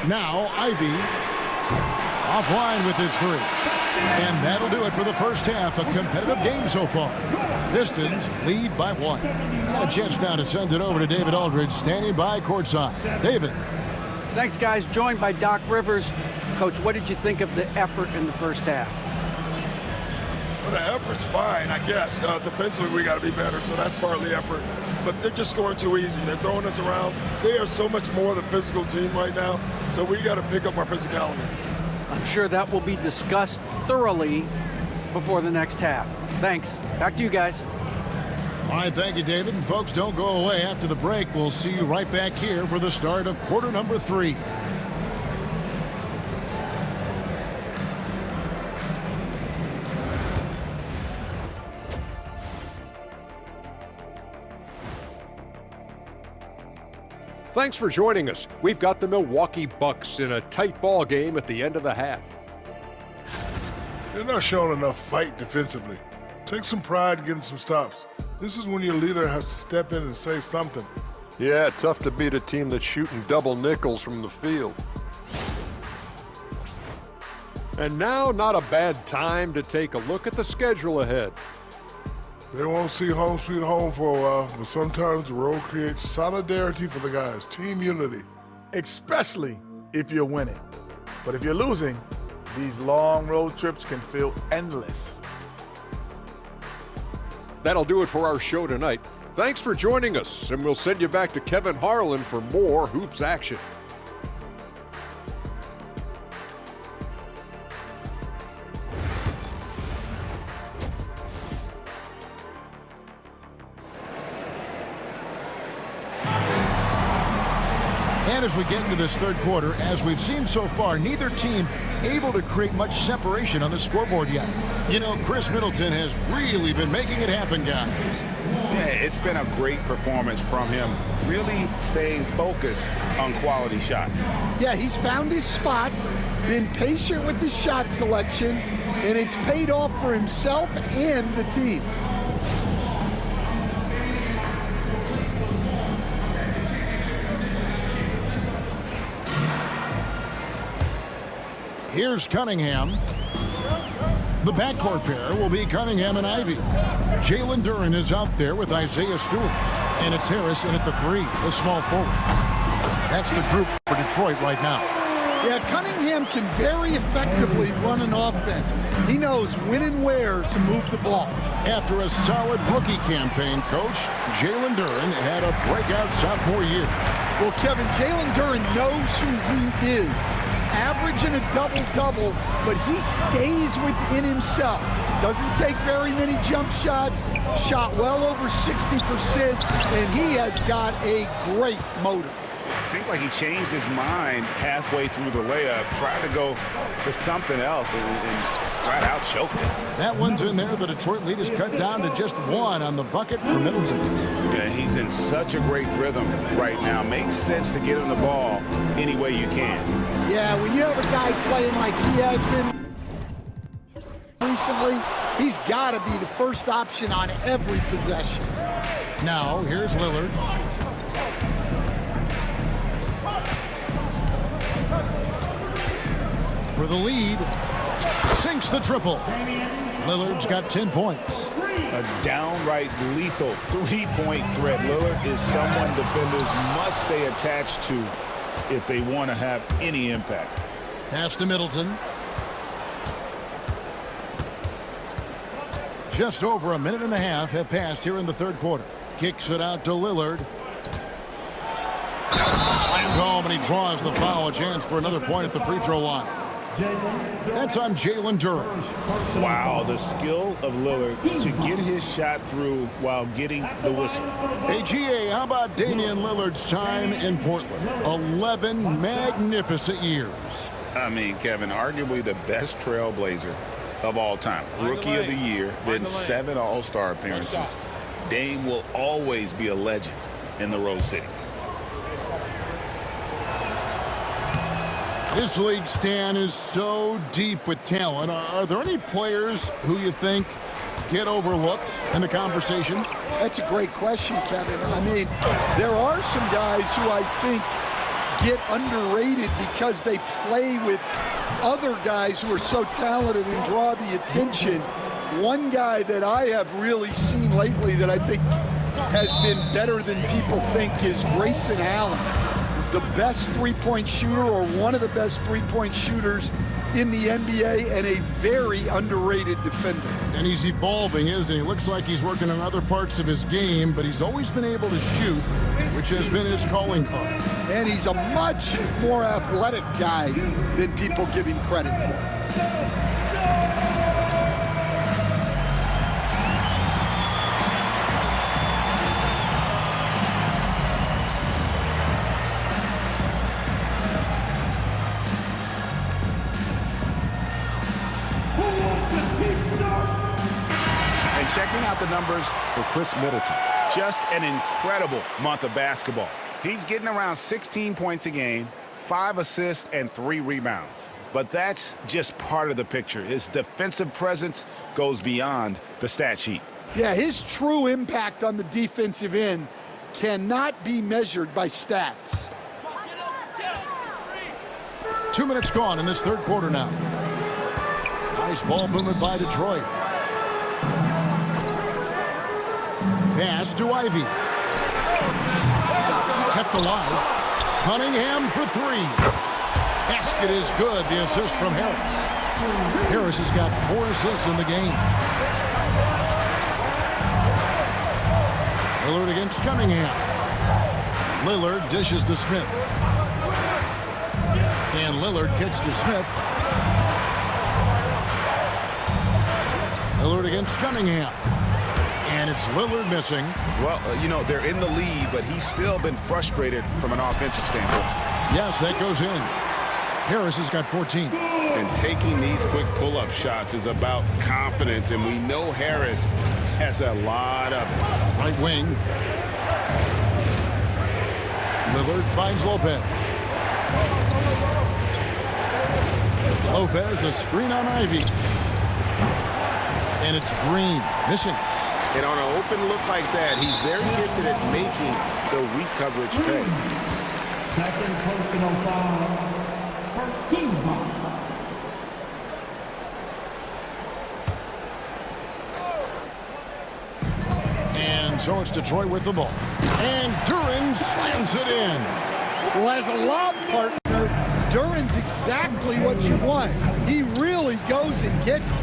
Now Ivy offline with his 3. And that'll do it for the first half. A competitive game so far. Pistons lead by 1. Got a chance now to send it over to David Aldridge, standing by courtside. David. Thanks, guys. Joined by Doc Rivers. Coach, what did you think of the effort in the first half? Well, the effort's fine, I guess. Defensively, we got to be better, so that's part of the effort. But they're just scoring too easy. They're throwing us around. They are so much more the physical team right now, so we got to pick up our physicality. I'm sure that will be discussed thoroughly before the next half. Thanks. Back to you guys. All right, thank you, David. And folks, don't go away. After the break, we'll see you right back here for the start of quarter number 3. Thanks for joining us. We've got the Milwaukee Bucks in a tight ball game at the end of the half. They're not showing enough fight defensively. Take some pride in getting some stops. This is when your leader has to step in and say something. Yeah, tough to beat a team that's shooting double nickels from the field. And now, not a bad time to take a look at the schedule ahead. They won't see home sweet home for a while, but sometimes the road creates solidarity for the guys, team unity. Especially if you're winning. But if you're losing, these long road trips can feel endless. That'll do it for our show tonight. Thanks for joining us, and we'll send you back to Kevin Harlan for more hoops action. And as we get into this third quarter, as we've seen so far, neither team able to create much separation on the scoreboard yet. You know, Chris Middleton has really been making it happen, guys. Yeah, it's been a great performance from him, really staying focused on quality shots. Yeah, he's found his spots, been patient with his shot selection, and it's paid off for himself and the team. Here's Cunningham. The backcourt pair will be Cunningham and Ivy. Jalen Duren is out there with Isaiah Stewart. And it's Harrison at the 3, the small forward. That's the group for Detroit right now. Yeah, Cunningham can very effectively run an offense. He knows when and where to move the ball. After a solid rookie campaign, Coach, Jalen Duren had a breakout sophomore year. Well, Kevin, Jalen Duren knows who he is. Averaging a double-double, but he stays within himself. Doesn't take very many jump shots, shot well over 60%, and he has got a great motor. It seemed like he changed his mind halfway through the layup, tried to go to something else, and flat out choked it. That one's in there. The Detroit lead is cut down to just 1 on the bucket for Middleton. Yeah, he's in such a great rhythm right now. Makes sense to get him the ball any way you can. Yeah, when you have a guy playing like he has been recently, he's got to be the first option on every possession. Now, here's Lillard. For the lead, sinks the triple. Lillard's got 10 points. A downright lethal three-point threat. Lillard is someone defenders must stay attached to if they want to have any impact. Pass to Middleton. Just over a minute and a half have passed here in the third quarter. Kicks it out to Lillard. Slammed home, and he draws the foul. A chance for another point at the free throw line. That's on Jalen Duren. Wow, the skill of Lillard to get his shot through while getting the whistle. Hey, GA, how about Damian Lillard's time in Portland? 11 magnificent years. I mean, Kevin, arguably the best trailblazer of all time. Rookie of the year, then 7 All-Star appearances. Dame will always be a legend in the Rose City. This league, Stan, is so deep with talent. Are there any players who you think get overlooked in the conversation? That's a great question, Kevin. I mean, there are some guys who I think get underrated because they play with other guys who are so talented and draw the attention. One guy that I have really seen lately that I think has been better than people think is Grayson Allen. The best three-point shooter, or one of the best three-point shooters in the NBA, and a very underrated defender. And he's evolving, isn't he? Looks like he's working on other parts of his game, but he's always been able to shoot, which has been his calling card. And he's a much more athletic guy than people give him credit for. Checking out the numbers for Chris Middleton. Just an incredible month of basketball. He's getting around 16 points a game, 5 assists, and 3 rebounds. But that's just part of the picture. His defensive presence goes beyond the stat sheet. Yeah, his true impact on the defensive end cannot be measured by stats. 2 minutes gone in this third quarter now. Nice ball movement by Detroit. Pass to Ivy. Kept alive. Cunningham for three. Basket is good. The assist from Harris. Harris has got 4 assists in the game. Lillard against Cunningham. Lillard dishes to Smith. And Lillard kicks to Smith. Lillard against Cunningham. And it's Lillard missing. Well, you know, they're in the lead, but he's still been frustrated from an offensive standpoint. Yes, that goes in. Harris has got 14. And taking these quick pull-up shots is about confidence, and we know Harris has a lot of it. Right wing. Lillard finds Lopez. Lopez, a screen on Ivy. And it's Green, missing. And on an open look like that, he's very gifted at making the weak coverage pay. Second personal foul. First team foul. And so it's Detroit with the ball. And Duran slams it in. Well, as a lob partner, Duran's exactly what you want. He really goes and gets it.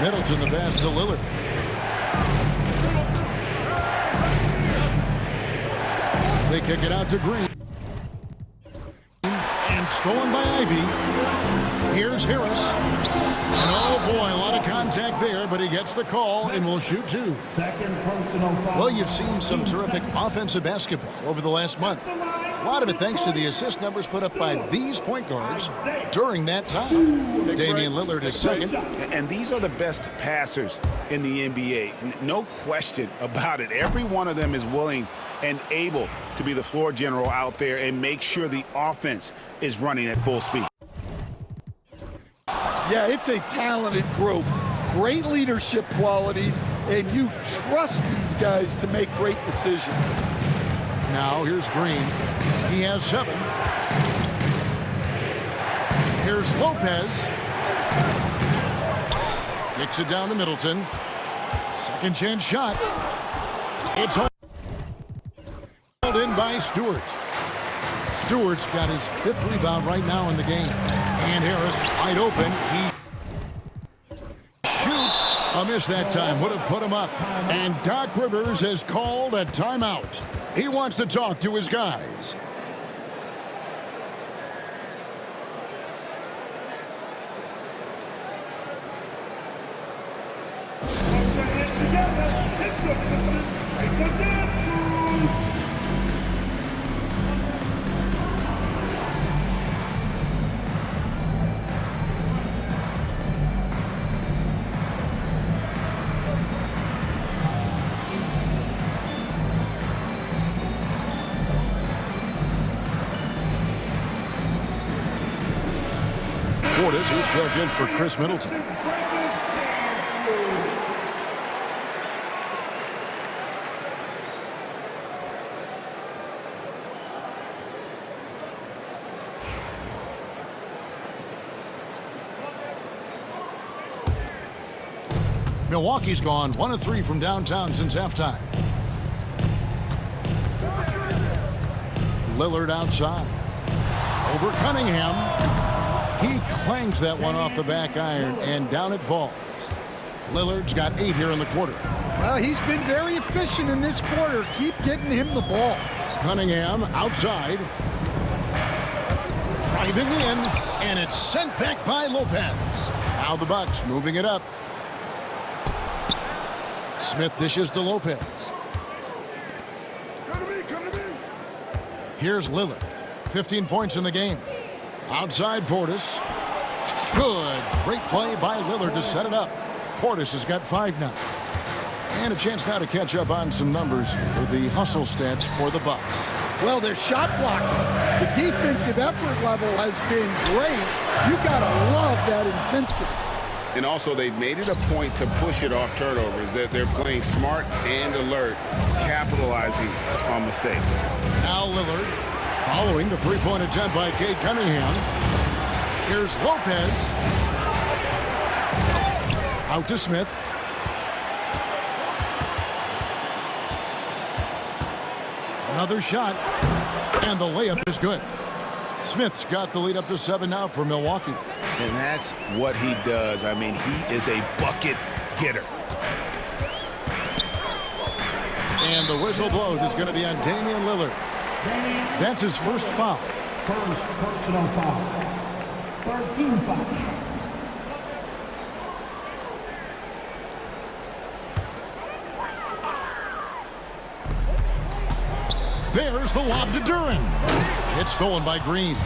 Middleton the pass to Lillard. They kick it out to Green. And stolen by Ivy. Here's Harris. And oh boy, a lot of contact there, but he gets the call and will shoot 2. Second personal foul. Well, you've seen some terrific offensive basketball over the last month. A lot of it thanks to the assist numbers put up by these point guards during that time. Damian Lillard is second. And these are the best passers in the NBA. No question about it. Every one of them is willing and able to be the floor general out there and make sure the offense is running at full speed. Yeah, it's a talented group. Great leadership qualities, and you trust these guys to make great decisions. Now here's Green. He has 7. Here's Lopez. Kicks it down to Middleton. Second chance shot. It's held in by Stewart. Stewart's got his 5th rebound right now in the game. And Harris wide open. He shoots. A miss that time. Would have put him up. And Doc Rivers has called a timeout. He wants to talk to his guys. Portis is drugged in for Chris Middleton. Milwaukee's gone 1 of 3 from downtown since halftime. Lillard outside. Over Cunningham. He clangs that one off the back iron, and down it falls. Lillard's got 8 here in the quarter. Well, he's been very efficient in this quarter. Keep getting him the ball. Cunningham outside. Driving in, and it's sent back by Lopez. Now the Bucks moving it up. Smith dishes to Lopez. Come to me. Here's Lillard. 15 points in the game. Outside Portis. Good. Great play by Lillard to set it up. Portis has got 5 now. And a chance now to catch up on some numbers for the hustle stats for the Bucks. Well, their shot blocking. The defensive effort level has been great. You got to love that intensity. And also, they've made it a point to push it off turnovers. They're playing smart and alert, capitalizing on mistakes. Now Lillard following the three-point attempt by Cade Cunningham. Here's Lopez. Out to Smith. Another shot. And the layup is good. Smith's got the lead up to 7 now for Milwaukee. And that's what he does. I mean, he is a bucket getter. And the whistle blows. It's going to be on Damian Lillard. That's his first foul. First personal foul. 13 foul. There's the lob to Duren. It's stolen by Green.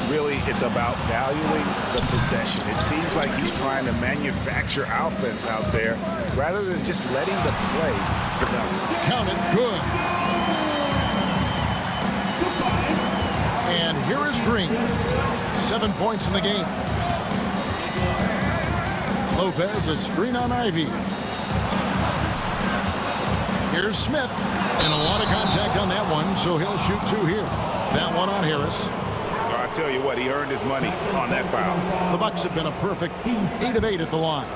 Really, it's about valuing the possession. It seems like he's trying to manufacture offense out there rather than just letting the play develop. Count it, good. And here is Green. 7 points in the game. Lopez, a screen on Ivy. Here's Smith. And a lot of contact on that one, so he'll shoot 2 here. That one on Harris. I tell you what, he earned his money on that foul. The Bucks have been a perfect 8 of 8 at the line.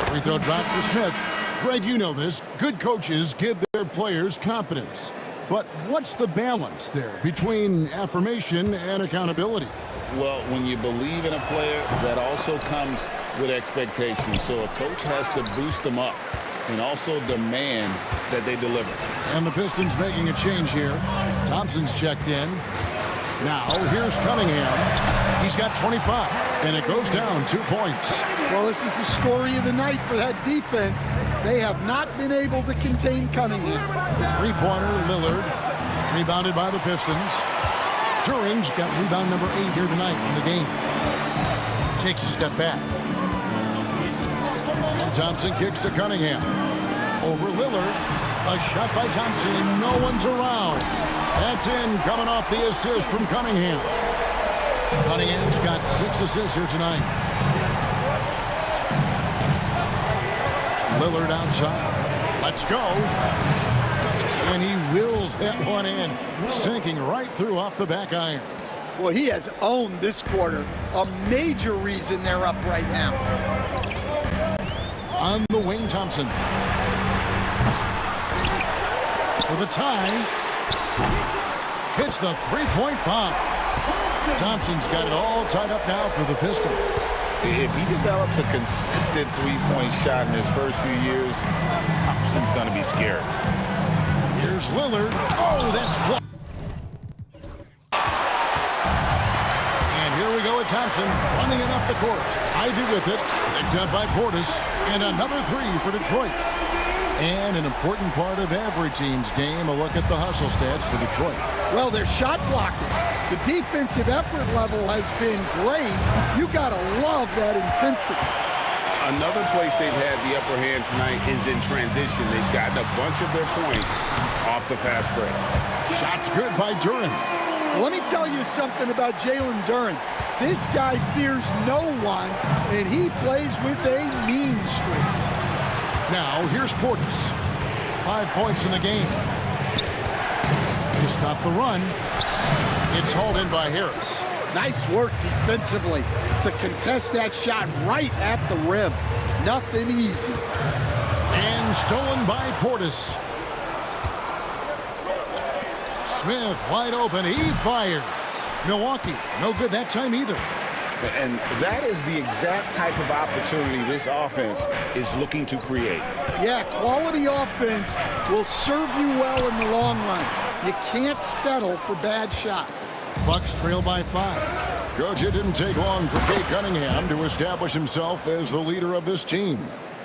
Free throw drop for Smith. Greg, you know this. Good coaches give their players confidence. But what's the balance there between affirmation and accountability? Well, when you believe in a player, that also comes with expectations. So a coach has to boost them up and also demand that they deliver. And the Pistons making a change here. Thompson's checked in. Now here's Cunningham. He's got 25, and it goes down 2 points. Well, this is the story of the night for that defense. They have not been able to contain Cunningham. Three-pointer, Lillard. Rebounded by the Pistons. Duren's got rebound number 8 here tonight in the game. Takes a step back. And Thompson kicks to Cunningham. Over Lillard. A shot by Thompson. No one's around. That's in, coming off the assist from Cunningham. Cunningham's got 6 assists here tonight. Lillard outside. Let's go. And he wills that one in, sinking right through off the back iron. Well, he has owned this quarter. A major reason they're up right now. On the wing, Thompson. For the tie. Hits the three-point bomb. Thompson's got it all tied up now for the Pistons. If he develops a consistent three-point shot in his first few years, Thompson's going to be scared. Here's Lillard. Oh, that's blocked. And here we go with Thompson running it up the court. Ivy with it. Picked up by Portis. And another 3 for Detroit. And an important part of every team's game, a look at the hustle stats for Detroit. Well, they're shot blocking. The defensive effort level has been great. You got to love that intensity. Another place they've had the upper hand tonight is in transition. They've gotten a bunch of their points off the fast break. Shots good by Duren. Well, let me tell you something about Jalen Duren. This guy fears no one, and he plays with a mean streak. Now, here's Portis. 5 points in the game. To stop the run, it's hauled in by Harris. Nice work defensively to contest that shot right at the rim. Nothing easy. And stolen by Portis. Smith wide open. He fires. Milwaukee, no good that time either. And that is the exact type of opportunity this offense is looking to create. Yeah, quality offense will serve you well in the long run. You can't settle for bad shots. Bucks trail by 5. Coach, it didn't take long for Cade Cunningham to establish himself as the leader of this team.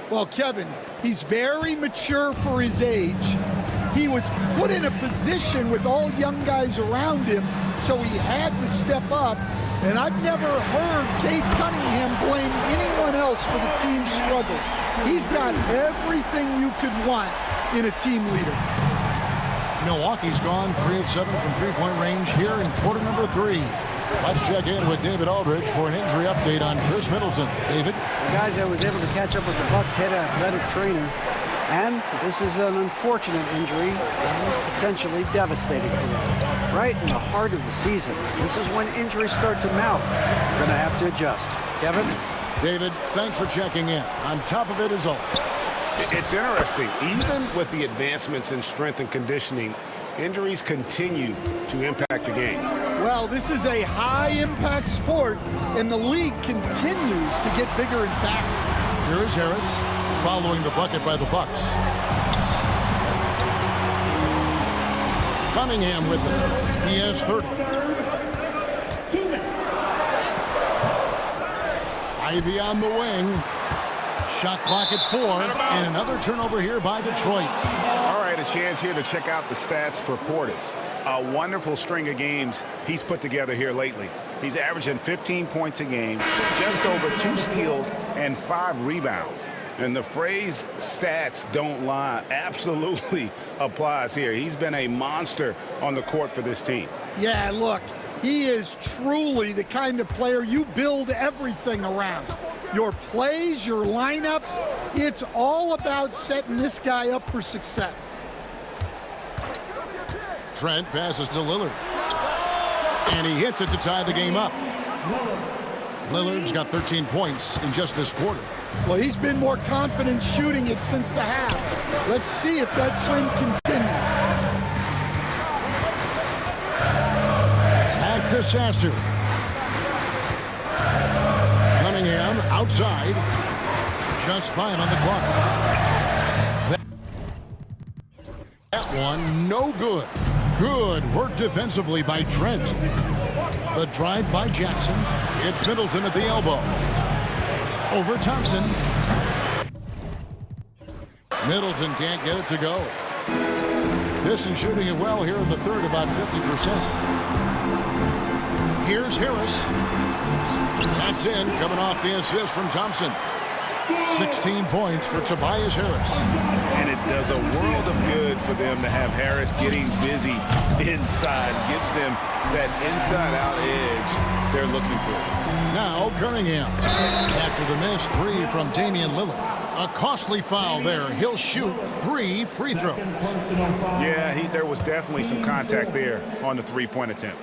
Well, Kevin, he's very mature for his age. He was put in a position with all young guys around him, so he had to step up. And I've never heard Cade Cunningham blame anyone else for the team's struggles. He's got everything you could want in a team leader. Milwaukee's gone 3 of 7 from three-point range here in quarter number 3. Let's check in with David Aldridge for an injury update on Chris Middleton. David? The guys, I was able to catch up with the Bucks head athletic trainer, and this is an unfortunate injury and potentially devastating for them. Right in the heart of the season. This is when injuries start to mount. We're going to have to adjust. Kevin? David, thanks for checking in. On top of it as always. It's interesting. Even with the advancements in strength and conditioning, injuries continue to impact the game. Well, this is a high-impact sport, and the league continues to get bigger and faster. Here is Harris, following the bucket by the Bucks. Cunningham with it. He has 30. Ivy on the wing. Shot clock at 4, and another turnover here by Detroit. All right, a chance here to check out the stats for Portis. A wonderful string of games he's put together here lately. He's averaging 15 points a game, just over 2 steals, and 5 rebounds. And the phrase stats don't lie absolutely applies here. He's been a monster on the court for this team. Yeah, look, he is truly the kind of player you build everything around. Your plays, your lineups, it's all about setting this guy up for success. Trent passes to Lillard. And he hits it to tie the game up. Lillard's got 13 points in just this quarter. Well, he's been more confident shooting it since the half. Let's see if that trend continues. Back to Sasser. Cunningham outside. Just 5 on the clock. That one, no good. Good work defensively by Trent. The drive by Jackson. It's Middleton at the elbow. Over Thompson. Middleton can't get it to go. Pistons shooting it well here in the third, about 50%. Here's Harris. That's in, coming off the assist from Thompson. 16 points for Tobias Harris. And it does a world of good for them to have Harris getting busy inside. Gives them that inside-out edge they're looking for. Now Cunningham. After the miss, 3 from Damian Lillard. A costly foul there. He'll shoot 3 free throws. Yeah, there was definitely some contact there on the three-point attempt.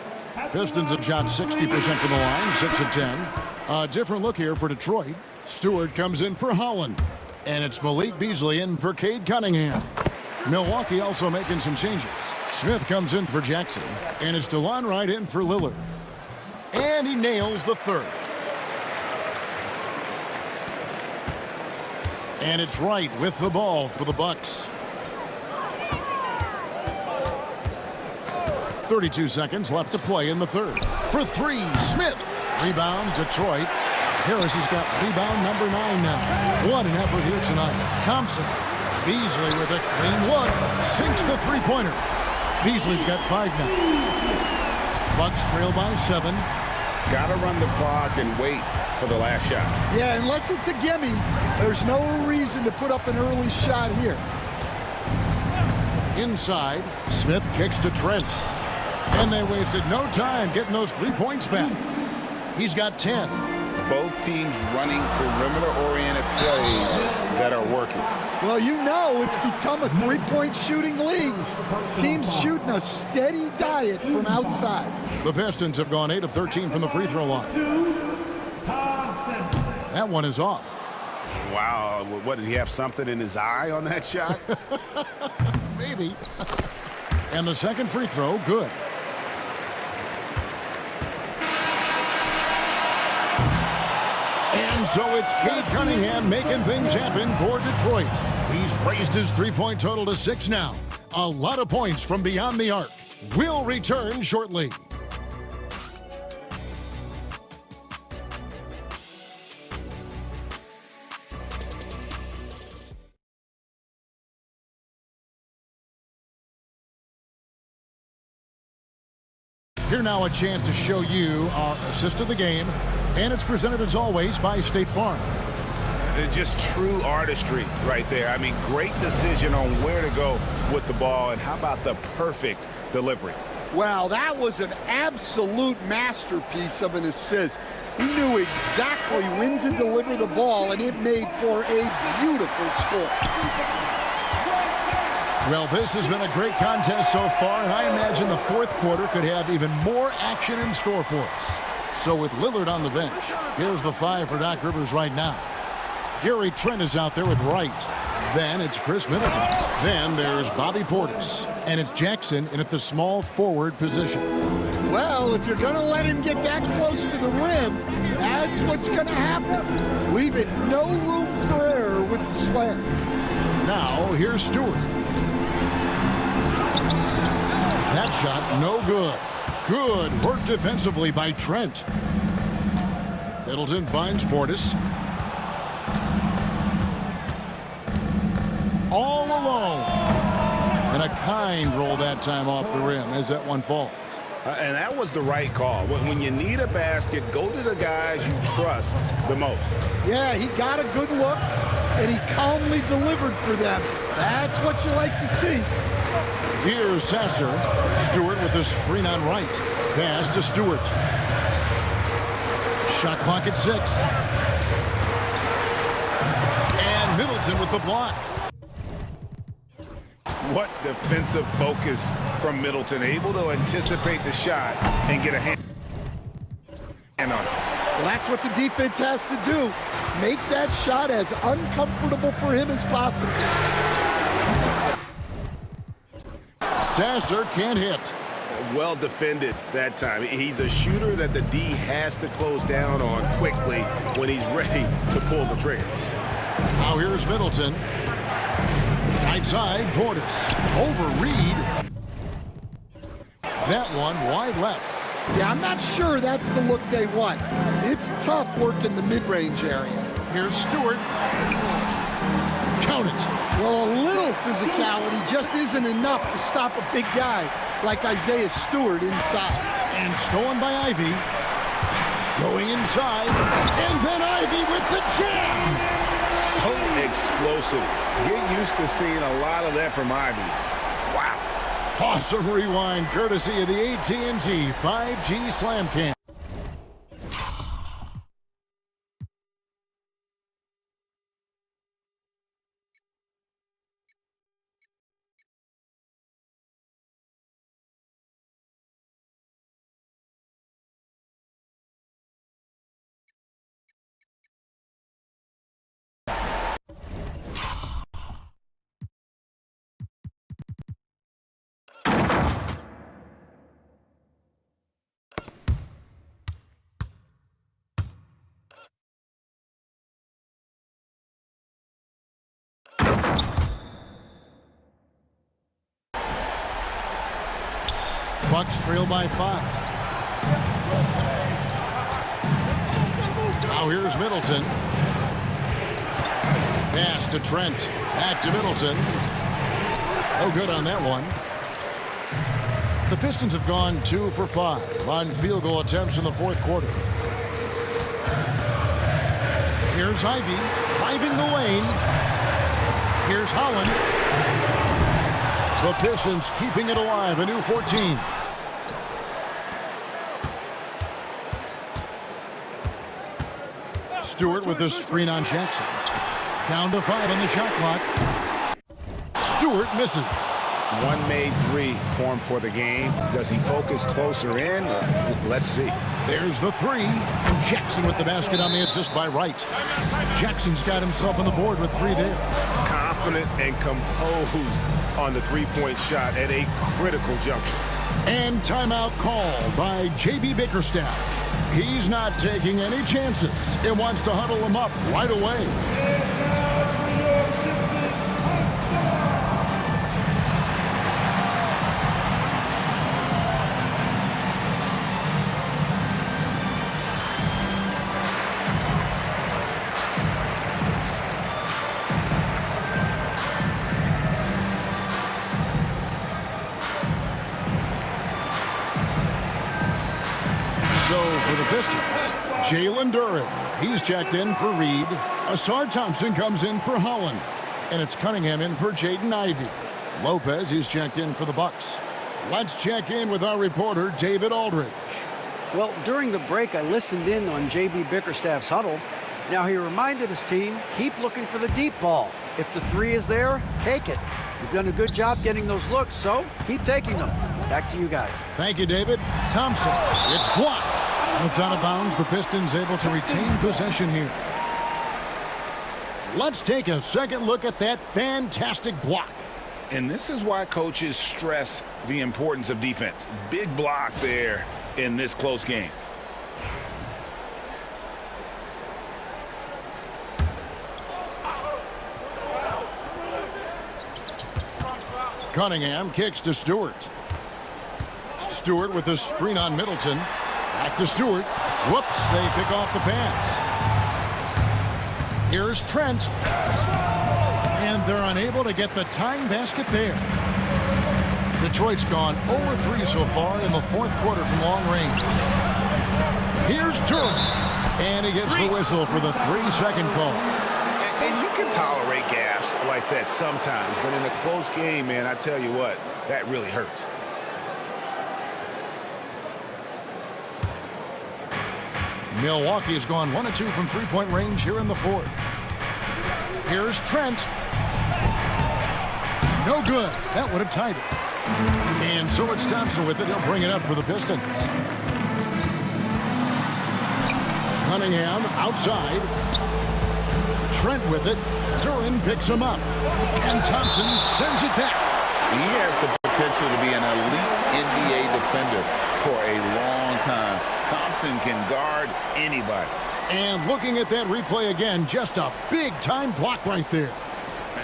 Pistons have shot 60% from the line, 6 of 10. A different look here for Detroit. Stewart comes in for Holland. And it's Malik Beasley in for Cade Cunningham. Milwaukee also making some changes. Smith comes in for Jackson. And it's DeLon Wright in for Lillard. And he nails the third. And it's Wright with the ball for the Bucks. 32 seconds left to play in the third. For 3, Smith. Rebound, Detroit. Harris has got rebound number 9 now. What an effort here tonight. Thompson. Beasley with a clean look. Sinks the three-pointer. Beasley's got 5 now. Bucks trail by 7. Got to run the clock and wait for the last shot. Yeah, unless it's a gimme, there's no reason to put up an early shot here. Inside, Smith kicks to Trent. And they wasted no time getting those 3 points back. He's got 10. Both teams running perimeter-oriented plays that are working. Well, you know it's become a three-point shooting league. Teams shooting a steady diet from outside. The Pistons have gone 8 of 13 from the free throw line. That one is off. Wow, what, did he have something in his eye on that shot? Maybe. And the second free throw, good. And so it's Cade Cunningham making things happen for Detroit. He's raised his three-point total to 6 now. A lot of points from beyond the arc. We'll return shortly. Here now a chance to show you our assist of the game, and it's presented as always by State Farm. Just true artistry right there. I mean, great decision on where to go with the ball, and how about the perfect delivery. Wow, that was an absolute masterpiece of an assist. He knew exactly when to deliver the ball, and it made for a beautiful score. Well, this has been a great contest so far, and I imagine the fourth quarter could have even more action in store for us. So with Lillard on the bench, here's the 5 for Doc Rivers right now. Gary Trent is out there with Wright. Then it's Chris Middleton. Then there's Bobby Portis. And it's Jackson in at the small forward position. Well, if you're going to let him get that close to the rim, that's what's going to happen. Leaving no room for error with the slam. Now, here's Stewart. That shot, no good. Good work defensively by Trent. Middleton finds Portis. All alone. And a kind roll that time off the rim as that one falls. And that was the right call. When you need a basket, go to the guys you trust the most. Yeah, he got a good look, and he calmly delivered for them. That's what you like to see. Here's Sasser. Stewart with the screen on right. Pass to Stewart. Shot clock at 6. And Middleton with the block. What defensive focus from Middleton, able to anticipate the shot and get a hand on it. Well, that's what the defense has to do. Make that shot as uncomfortable for him as possible. Sasser can't hit. Well defended that time. He's a shooter that the D has to close down on quickly when he's ready to pull the trigger. Now here's Middleton. Right side, Portis. Over Reed. That one wide left. Yeah, I'm not sure that's the look they want. It's tough work in the mid-range area. Here's Stewart. Count it. Well, a little physicality just isn't enough to stop a big guy like Isaiah Stewart inside. And stolen by Ivy. Going inside. And then Ivy with the jam. So explosive. Get used to seeing a lot of that from Ivy. Wow. Awesome rewind courtesy of the AT&T 5G Slam Cam. Bucks trail by 5. Now here's Middleton. Pass to Trent. Back to Middleton. No good on that one. The Pistons have gone 2 for 5 on field goal attempts in the fourth quarter. Here's Ivy driving the lane. Here's Holland. The Pistons keeping it alive, a new 14. Stewart with the screen on Jackson. Down to 5 on the shot clock. Stewart misses. One made 3 formed for the game. Does he focus closer in? Let's see. There's the 3. And Jackson with the basket on the assist by Wright. Jackson's got himself on the board with 3 there. Confident and composed on the three-point shot at a critical juncture. And timeout called by J.B. Bickerstaff. He's not taking any chances and wants to huddle him up right away. So for the Pistons, Jalen Duren, he's checked in for Reed. Asar Thompson comes in for Holland. And it's Cunningham in for Jaden Ivey. Lopez, he's checked in for the Bucks. Let's check in with our reporter, David Aldridge. Well, during the break, I listened in on J.B. Bickerstaff's huddle. Now, he reminded his team, keep looking for the deep ball. If the three is there, take it. You've done a good job getting those looks, so keep taking them. Back to you guys. Thank you, David. Thompson, it's blocked. It's out of bounds. The Pistons able to retain possession here. Let's take a second look at that fantastic block. And this is why coaches stress the importance of defense. Big block there in this close game. Cunningham kicks to Stewart. Stewart with a screen on Middleton. Back to Stewart. Whoops, they pick off the pass. Here's Trent. And they're unable to get the tying basket there. Detroit's gone 0-3 so far in the fourth quarter from long range. Here's Durham. And he gets the whistle for the 3-second call. And you can tolerate gaffes like that sometimes, but in a close game, man, I tell you what, that really hurts. Milwaukee's gone 1-2 from three-point range here in the fourth. Here's Trent. No good. That would have tied it. And so it's Thompson with it. He'll bring it up for the Pistons. Cunningham outside. Trent with it. Duran picks him up. And Thompson sends it back. He has the potential to be an elite NBA defender for a long time. Thompson can guard anybody. And looking at that replay again, just a big-time block right there.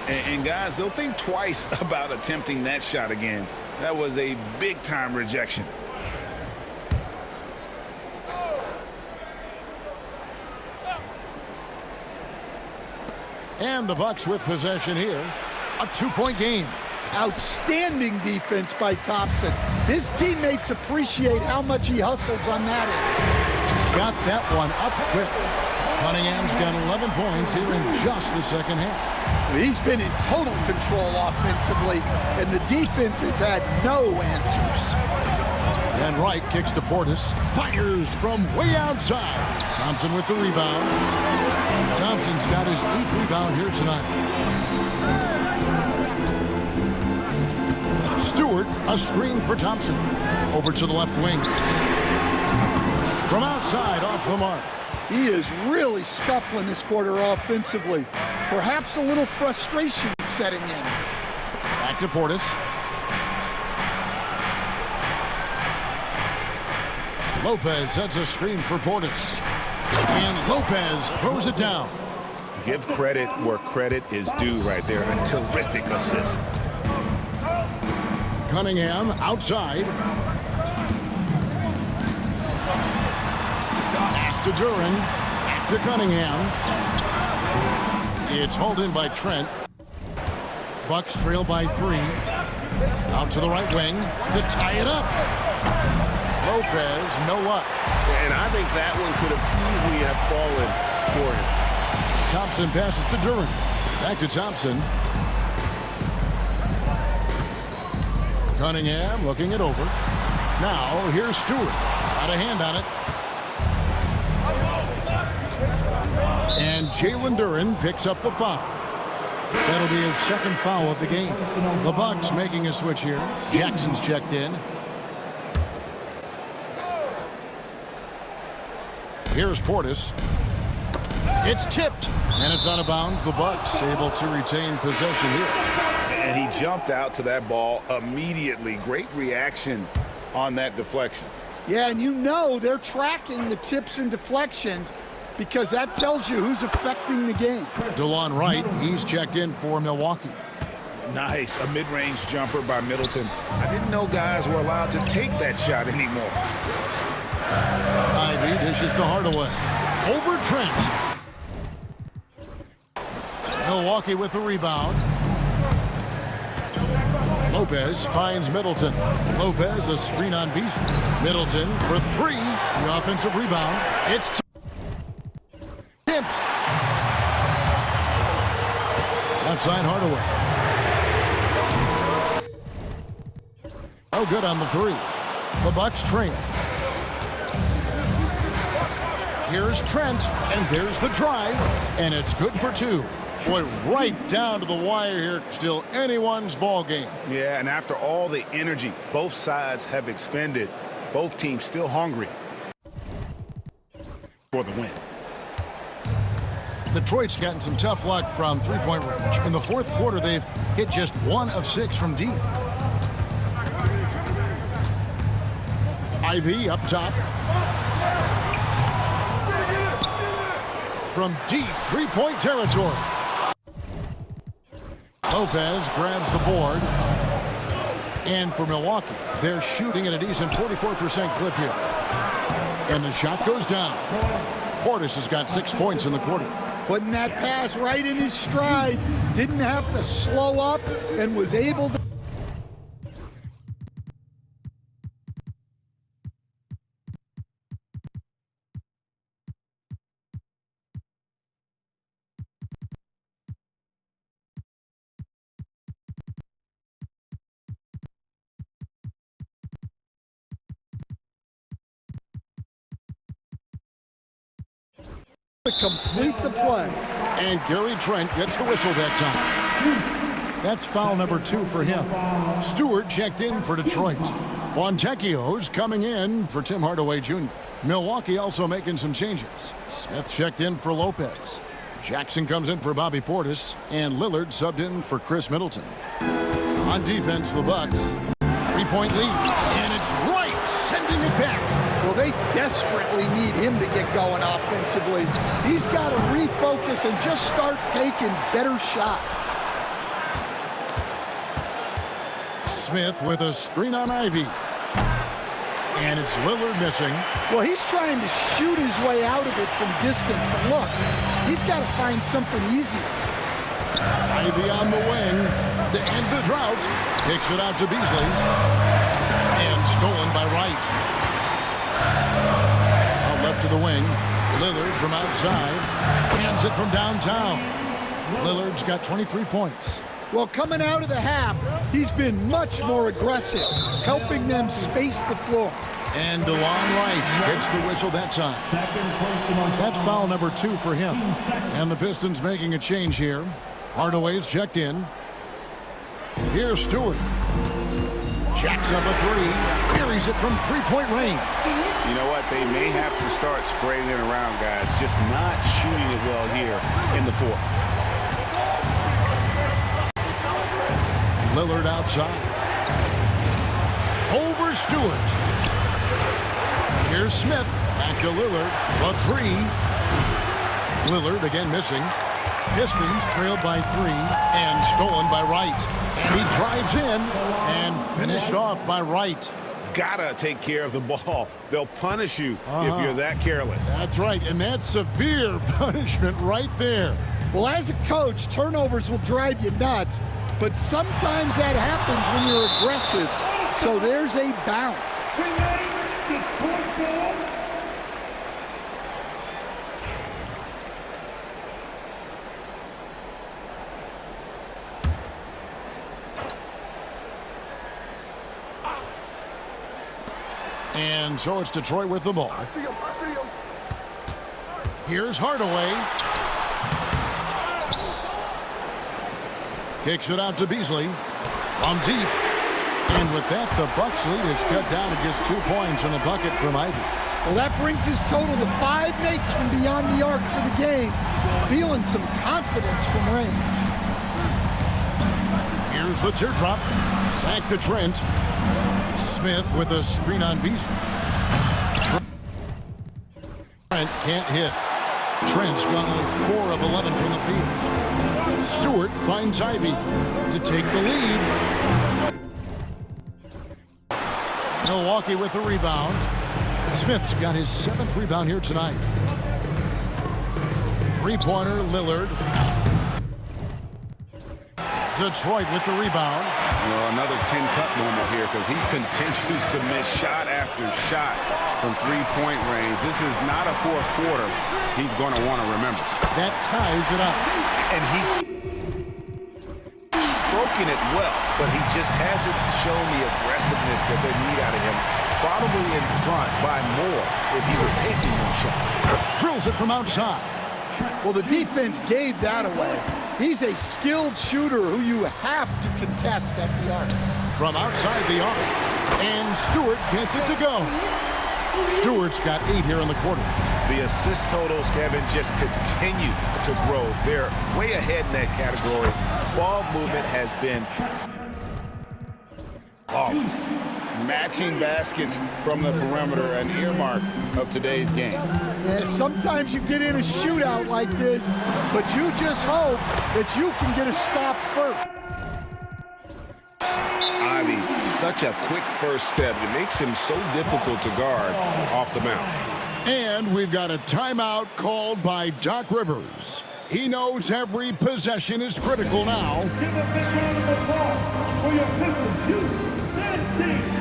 And guys, they'll think twice about attempting that shot again. That was a big-time rejection. And the Bucks with possession here. A two-point game. Outstanding defense by Thompson. His teammates appreciate how much he hustles on that end. Got that one up quick. Cunningham's got 11 points here in just the second half. He's been in total control offensively, and the defense has had no answers. And Wright kicks to Portis. Fires from way outside. Thompson with the rebound. Thompson's got his 8th rebound here tonight. Stewart, a screen for Thompson. Over to the left wing. From outside, off the mark. He is really scuffling this quarter offensively. Perhaps a little frustration setting in. Back to Portis. Lopez sets a screen for Portis. And Lopez throws it down. Give credit where credit is due right there. A terrific assist. Cunningham outside. Pass to Duran. Back to Cunningham. It's hauled in by Trent. Bucks trail by 3. Out to the right wing to tie it up. Lopez, no luck. And I think that one could have easily have fallen for him. Thompson passes to Duran. Back to Thompson. Cunningham looking it over. Now here's Stewart. Got a hand on it. And Jalen Duran picks up the foul. That'll be his second foul of the game. The Bucks making a switch here. Jackson's checked in. Here's Portis. It's tipped, and it's out of bounds. The Bucks able to retain possession here. And he jumped out to that ball immediately. Great reaction on that deflection. Yeah, and you know they're tracking the tips and deflections because that tells you who's affecting the game. DeLon Wright, he's checked in for Milwaukee. Nice, a mid-range jumper by Middleton. I didn't know guys were allowed to take that shot anymore. Ivy dishes to Hardaway. Over Trent. Milwaukee with the rebound. Lopez finds Middleton. Lopez, a screen on Beasley. Middleton for 3. The offensive rebound. It's tipped. Left side, Hardaway. No good on the three. The Bucks trail. Here's Trent, and there's the drive, and it's good for two. Boy, right down to the wire here. Still anyone's ball game. Yeah, and after all the energy both sides have expended, both teams still hungry for the win. Detroit's gotten some tough luck from three-point range. In the fourth quarter, they've hit just 1 of 6 from deep. Ivy up top. From deep three-point territory. Lopez grabs the board. And for Milwaukee, they're shooting at a decent 44% clip here. And the shot goes down. Portis has got 6 points in the quarter. Putting that pass right in his stride. Didn't have to slow up and was able to. Complete the play. And Gary Trent gets the whistle that time. That's foul number 2 for him. Stewart checked in for Detroit. Fontecchio's coming in for Tim Hardaway Jr. Milwaukee also making some changes. Smith checked in for Lopez. Jackson comes in for Bobby Portis. And Lillard subbed in for Chris Middleton. On defense, the Bucks. 3-point lead. And it's right, sending it back. Well, they desperately need him to get going offensively. He's got to refocus and just start taking better shots. Smith with a screen on Ivy. And it's Lillard missing. Well, he's trying to shoot his way out of it from distance, but look, he's got to find something easier. Ivy on the wing to end the drought. Kicks it out to Beasley. And stolen by Wright. Out left to the wing. Lillard from outside. Hands it from downtown. Lillard's got 23 points. Well, coming out of the half, he's been much more aggressive, helping them space the floor. And DeLon Wright gets the whistle that time. That's foul number 2 for him. And the Pistons making a change here. Hardaway's checked in. Here's Stewart. Jacks up a 3. Carries it from three-point range. You know what? They may have to start spraying it around, guys. Just not shooting it well here in the fourth. Lillard outside. Over Stewart. Here's Smith. Back to Lillard. A 3. Lillard again missing. Pistons trailed by 3 and stolen by Wright. And he drives in and finished off by Wright. Gotta take care of the ball. They'll punish you if you're that careless. That's right, and that's severe punishment right there. Well, as a coach, turnovers will drive you nuts, but sometimes that happens when you're aggressive. So there's a bounce. And so it's Detroit with the ball. I see him. Here's Hardaway. Kicks it out to Beasley from deep. And with that, the Bucks lead is cut down to just 2 points in the bucket from Ivy. Well, that brings his total to 5 makes from beyond the arc for the game. Feeling some confidence from Rain. Here's the teardrop. Back to Trent. Smith with a screen on Beasley. Trent can't hit. Trent's gone only 4 of 11 from the field. Stewart finds Ivy to take the lead. Milwaukee with the rebound. Smith's got his 7th rebound here tonight. Three-pointer, Lillard. Detroit with the rebound. You know, another 10-cut moment here because he continues to miss shot after shot from three-point range. This is not a fourth quarter he's going to want to remember. That ties it up. And he's stroking working it well, but he just hasn't shown the aggressiveness that they need out of him. Probably in front by more if he was taking those shots. Drills it from outside. Well, the defense gave that away. He's a skilled shooter who you have to contest at the arc. From outside the arc. And Stewart gets it to go. Stewart's got 8 here in the quarter. The assist totals, Kevin, just continue to grow. They're way ahead in that category. Ball movement has been flawless. Matching baskets from the perimeter, an earmark of today's game. Yeah, sometimes you get in a shootout like this, but you just hope that you can get a stop first. Ivy, such a quick first step. It makes him so difficult to guard off the bounce. And we've got a timeout called by Doc Rivers. He knows every possession is critical now. Give a big round of applause for your Pistons youth dance team.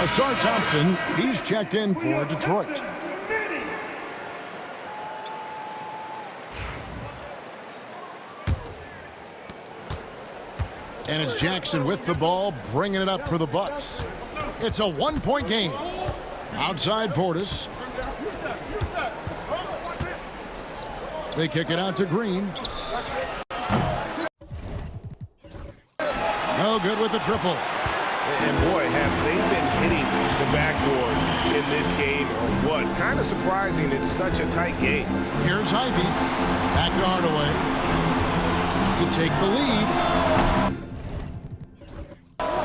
Asar Thompson, he's checked in for Detroit. And it's Jackson with the ball, bringing it up for the Bucks. It's a one-point game. Outside Portis. They kick it out to Green. No good with the triple. And boy, have they been hitting the backboard in this game or what? Kind of surprising it's such a tight game. Here's Ivy. Back to Hardaway. To take the lead.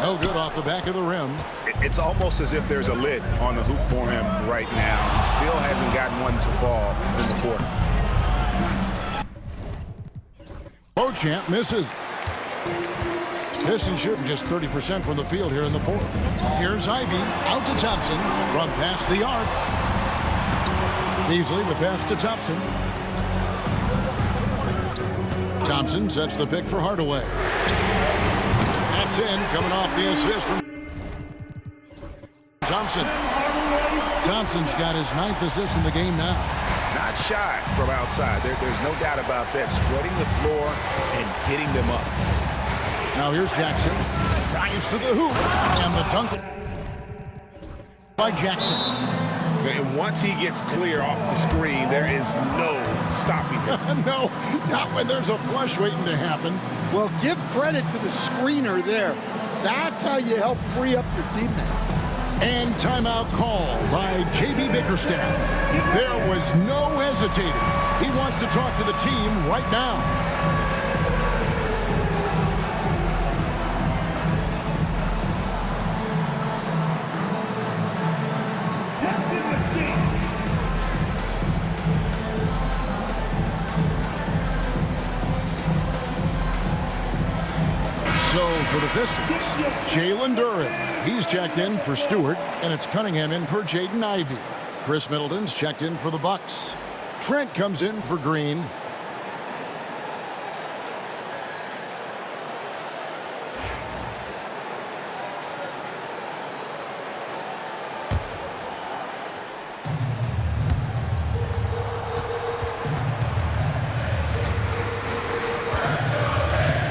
No good off the back of the rim. It's almost as if there's a lid on the hoop for him right now. He still hasn't gotten one to fall in the quarter. Beauchamp misses. Pistons shooting just 30% from the field here in the fourth. Here's Ivy out to Thompson from past the arc. Beasley the pass to Thompson. Thompson sets the pick for Hardaway. That's in, coming off the assist from Thompson. Thompson's got his 9th assist in the game now. Not shy from outside. There's no doubt about that. Spreading the floor and getting them up. Now here's Jackson. Drives to the hoop. And the dunk by Jackson. And once he gets clear off the screen, there is no stopping him. No, not when there's a flush waiting to happen. Well, give credit to the screener there. That's how you help free up your teammates. And timeout call by J.B. Bickerstaff. There was no hesitating. He wants to talk to the team right now. So for the Pistons, Jalen Duren. He's checked in for Stewart, and it's Cunningham in for Jaden Ivey. Chris Middleton's checked in for the Bucks. Trent comes in for Green.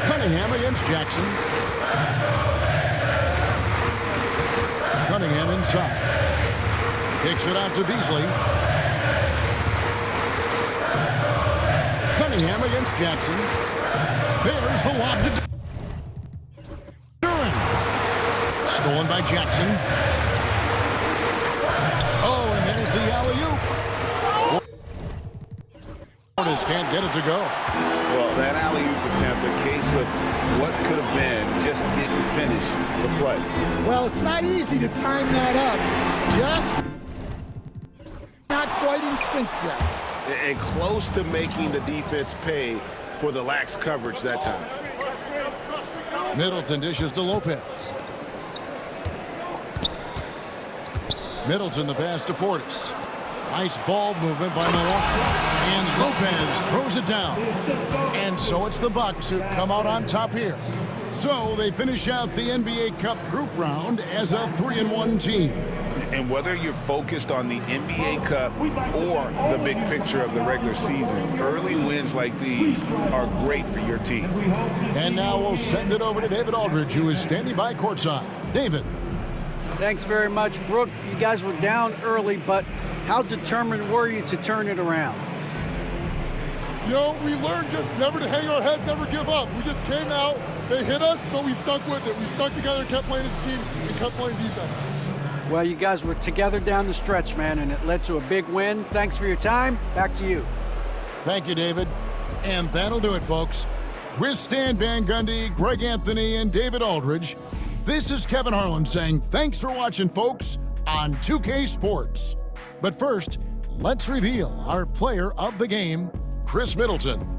Cunningham against Jackson. Cunningham inside. Kicks it out to Beasley. Cunningham against Jackson. There's the lob to Duren. Stolen by Jackson. Oh, and there's the alley-oop. Portis can't get it to go. Well, that alley-oop attempt, a case of what could have been, just didn't finish the play. Well, it's not easy to time that up. Just not quite in sync yet. And close to making the defense pay for the lax coverage that time. Middleton dishes to Lopez. Middleton the pass to Portis. Nice ball movement by Milwaukee. And Lopez throws it down. And so it's the Bucks who come out on top here. So they finish out the NBA Cup group round as a 3-1 team. And whether you're focused on the NBA Cup or the big picture of the regular season, early wins like these are great for your team. And now we'll send it over to David Aldridge, who is standing by courtside. David. Thanks very much, Brooke. You guys were down early, but how determined were you to turn it around? You know, we learned just never to hang our heads, never give up. We just came out, they hit us, but we stuck with it. We stuck together, kept playing as a team, and kept playing defense. Well, you guys were together down the stretch, man, and it led to a big win. Thanks for your time. Back to you. Thank you, David. And that'll do it, folks. With Stan Van Gundy, Greg Anthony, and David Aldridge, this is Kevin Harlan saying thanks for watching, folks, on 2K Sports. But first, let's reveal our player of the game, Chris Middleton.